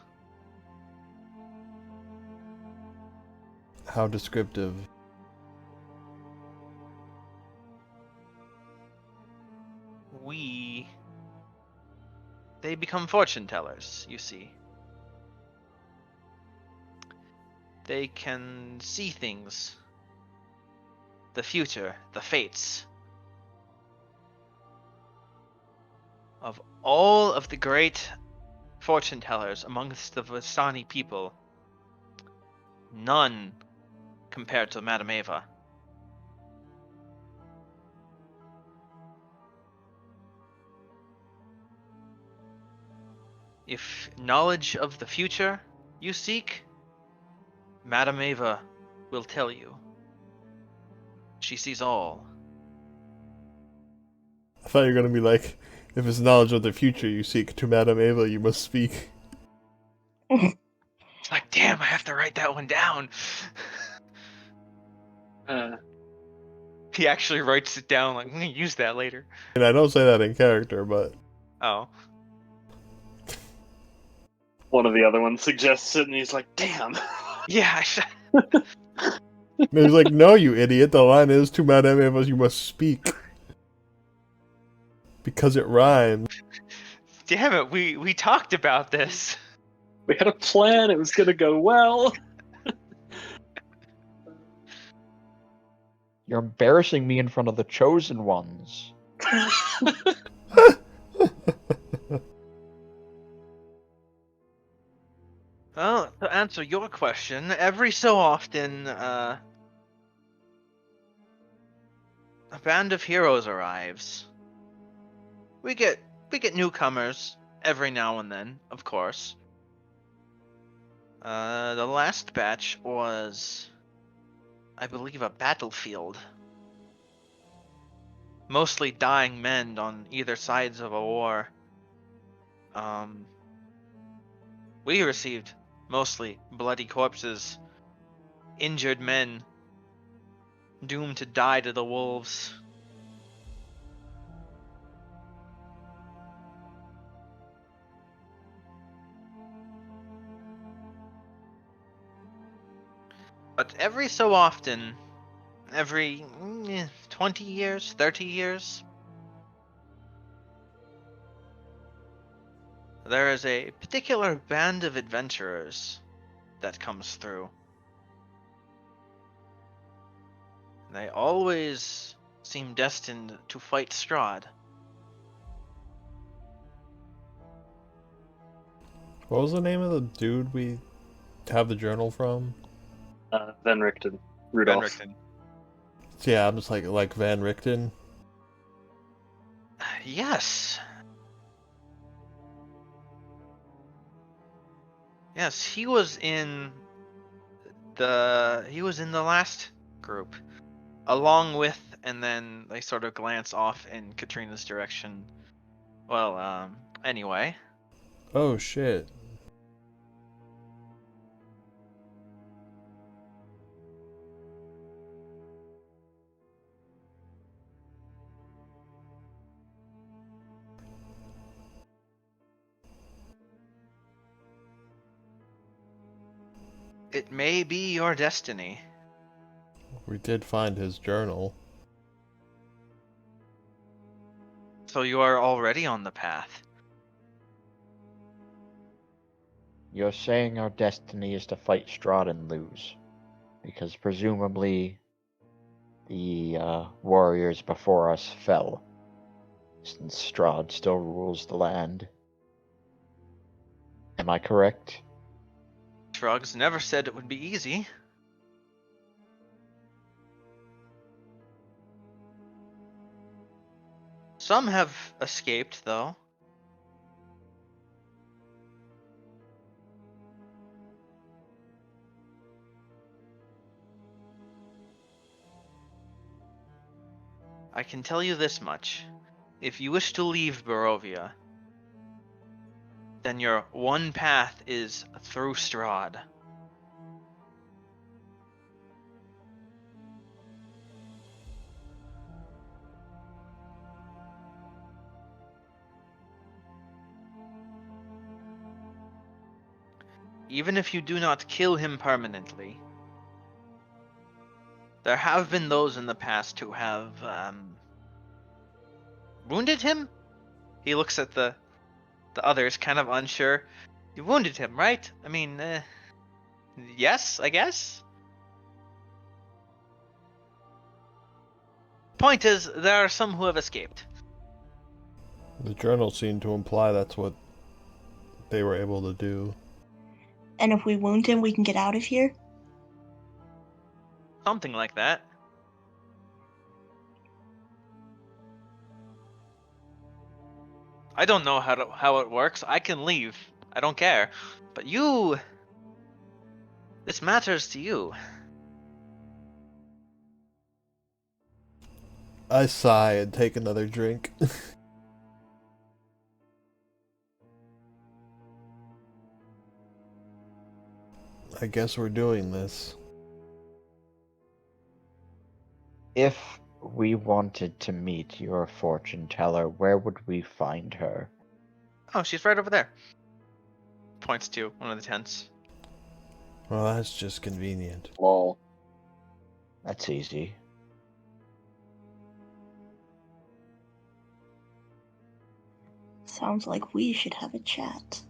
How descriptive. They become fortune tellers, you see. They can see things, the future, the fates of all of the great fortune tellers amongst the Vistani people. None compared to Madame Eva. If knowledge of the future you seek, Madame Eva will tell you. She sees all. I thought you were gonna be like, if it's knowledge of the future you seek, to Madame Eva you must speak. It's like, damn, I have to write that one down. He actually writes it down, like, I'm gonna use that later. And I don't say that in character, but... Oh. One of the other ones suggests it, and he's like, damn. Yeah, I should... He's like, no, you idiot, the line is, to Madame Eva you must speak. Because it rhymes. Damn it, we talked about this. We had a plan, it was gonna go well. You're embarrassing me in front of the chosen ones. Well, to answer your question, every so often, a band of heroes arrives. we get newcomers every now and then, of course. The last batch was, I believe, a battlefield. Mostly dying men on either sides of a war. We received mostly bloody corpses, injured men, doomed to die to the wolves. But every so often, every 20 years, 30 years, there is a particular band of adventurers that comes through. They always seem destined to fight Strahd. What was the name of the dude we have the journal from? Van Richten. Rudolph. Van Richten. Yeah, I'm just like Van Richten. Yes. Yes, he was in the last group, along with, and then they sort of glance off in Katrina's direction. Well, anyway. Oh shit. It may be your destiny. We did find his journal. So you are already on the path. You're saying our destiny is to fight Strahd and lose, because presumably the warriors before us fell, since Strahd still rules the land. Am I correct? Shrugs never said it would be easy. Some have escaped, though. I can tell you this much. If you wish to leave Barovia, then your one path is through Strahd. Even if you do not kill him permanently, there have been those in the past who have wounded him? He looks at the others, kind of unsure. You wounded him, right? I mean, yes, I guess? Point is, there are some who have escaped. The journal seemed to imply that's what they were able to do. And if we wound him, we can get out of here? Something like that. I don't know how it works. I can leave. I don't care. But you... This matters to you. I sigh and take another drink. I guess we're doing this. If we wanted to meet your fortune teller, where would we find her? Oh, she's right over there. Points to one of the tents. Well, that's just convenient. Lol. That's easy. Sounds like we should have a chat.